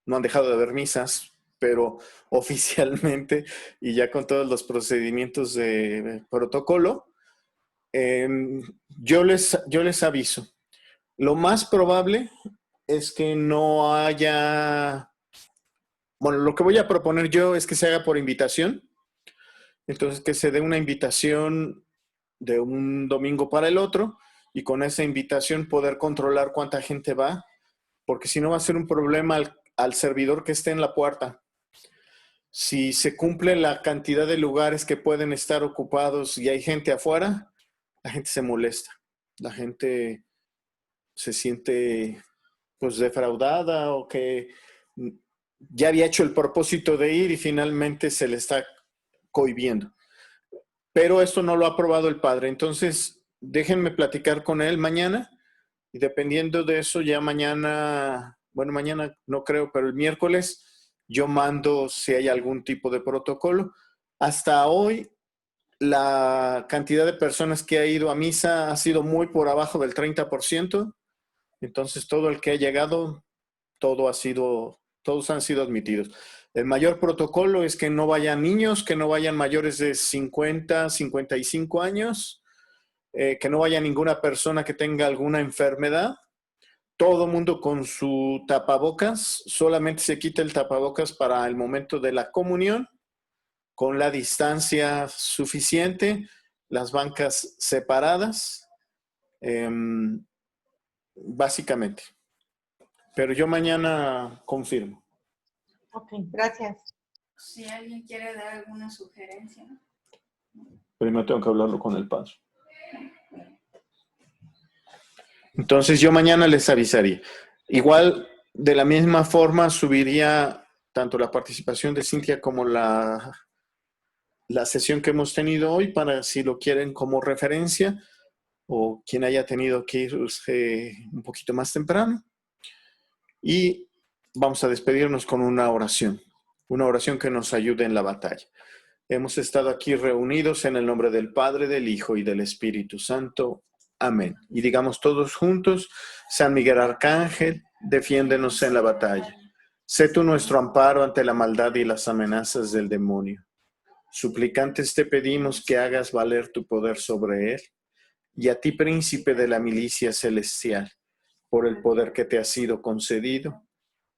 [SPEAKER 1] no han dejado de haber misas, pero oficialmente y ya con todos los procedimientos de protocolo, yo les aviso. Lo más probable es que no haya... Bueno, lo que voy a proponer yo es que se haga por invitación. Entonces, que se dé una invitación de un domingo para el otro y con esa invitación poder controlar cuánta gente va, porque si no va a ser un problema al servidor que esté en la puerta. Si se cumple la cantidad de lugares que pueden estar ocupados y hay gente afuera, la gente se molesta. La gente se siente pues defraudada o que ya había hecho el propósito de ir y finalmente se le está cohibiendo. Pero esto no lo ha aprobado el padre. Entonces, déjenme platicar con él mañana y dependiendo de eso, ya mañana, bueno, mañana no creo, pero el miércoles yo mando si hay algún tipo de protocolo. Hasta hoy, la cantidad de personas que ha ido a misa ha sido muy por abajo del 30%. Entonces, todo el que ha llegado, todos han sido admitidos. El mayor protocolo es que no vayan niños, que no vayan mayores de 50, 55 años, que no vaya ninguna persona que tenga alguna enfermedad. Todo mundo con su tapabocas, solamente se quita el tapabocas para el momento de la comunión, con la distancia suficiente, las bancas separadas, básicamente. Pero yo mañana confirmo.
[SPEAKER 6] Ok, gracias.
[SPEAKER 2] Si alguien quiere dar alguna sugerencia.
[SPEAKER 1] Primero tengo que hablarlo con el padre. Entonces yo mañana les avisaría. Igual, de la misma forma, subiría tanto la participación de Cintia como la la sesión que hemos tenido hoy para si lo quieren como referencia o quien haya tenido que irse un poquito más temprano. Y vamos a despedirnos con una oración que nos ayude en la batalla. Hemos estado aquí reunidos en el nombre del Padre, del Hijo y del Espíritu Santo. Amén. Y digamos todos juntos: San Miguel Arcángel, defiéndenos en la batalla. Sé tú nuestro amparo ante la maldad y las amenazas del demonio. Suplicantes te pedimos que hagas valer tu poder sobre él, y a ti, príncipe de la milicia celestial, por el poder que te ha sido concedido,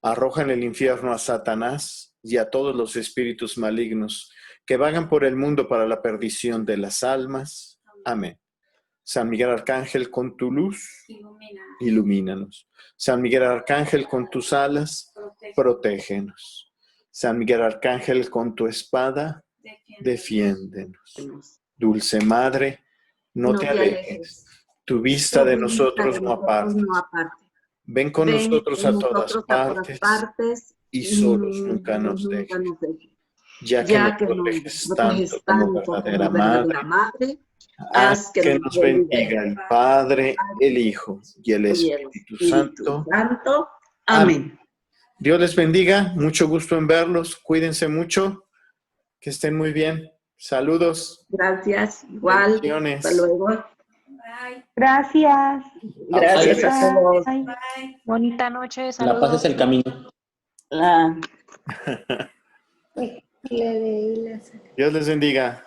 [SPEAKER 1] arroja en el infierno a Satanás y a todos los espíritus malignos que vagan por el mundo para la perdición de las almas. Amén. San Miguel Arcángel, con tu luz, ilumínanos. San Miguel Arcángel, con tus alas, protégenos. San Miguel Arcángel, con tu espada, defiéndenos. Dulce Madre, no te alejes. Tu vista de nosotros no apartes. Ven con nosotros a todas partes y solos nunca nos dejes. Ya que nos proteges tanto como verdadera Madre, haz que nos bendiga el Padre, el Hijo y el Espíritu Santo.
[SPEAKER 5] Amén.
[SPEAKER 1] Dios les bendiga, mucho gusto en verlos, cuídense mucho, que estén muy bien. Saludos.
[SPEAKER 5] Gracias, igual.
[SPEAKER 1] Bendiciones.
[SPEAKER 5] Hasta luego.
[SPEAKER 2] Bye.
[SPEAKER 8] Gracias.
[SPEAKER 5] Gracias a todos.
[SPEAKER 8] Bye.
[SPEAKER 2] Bye.
[SPEAKER 4] Bonita noche,
[SPEAKER 9] La paz es el camino.
[SPEAKER 7] Le leí las...
[SPEAKER 1] Dios les bendiga.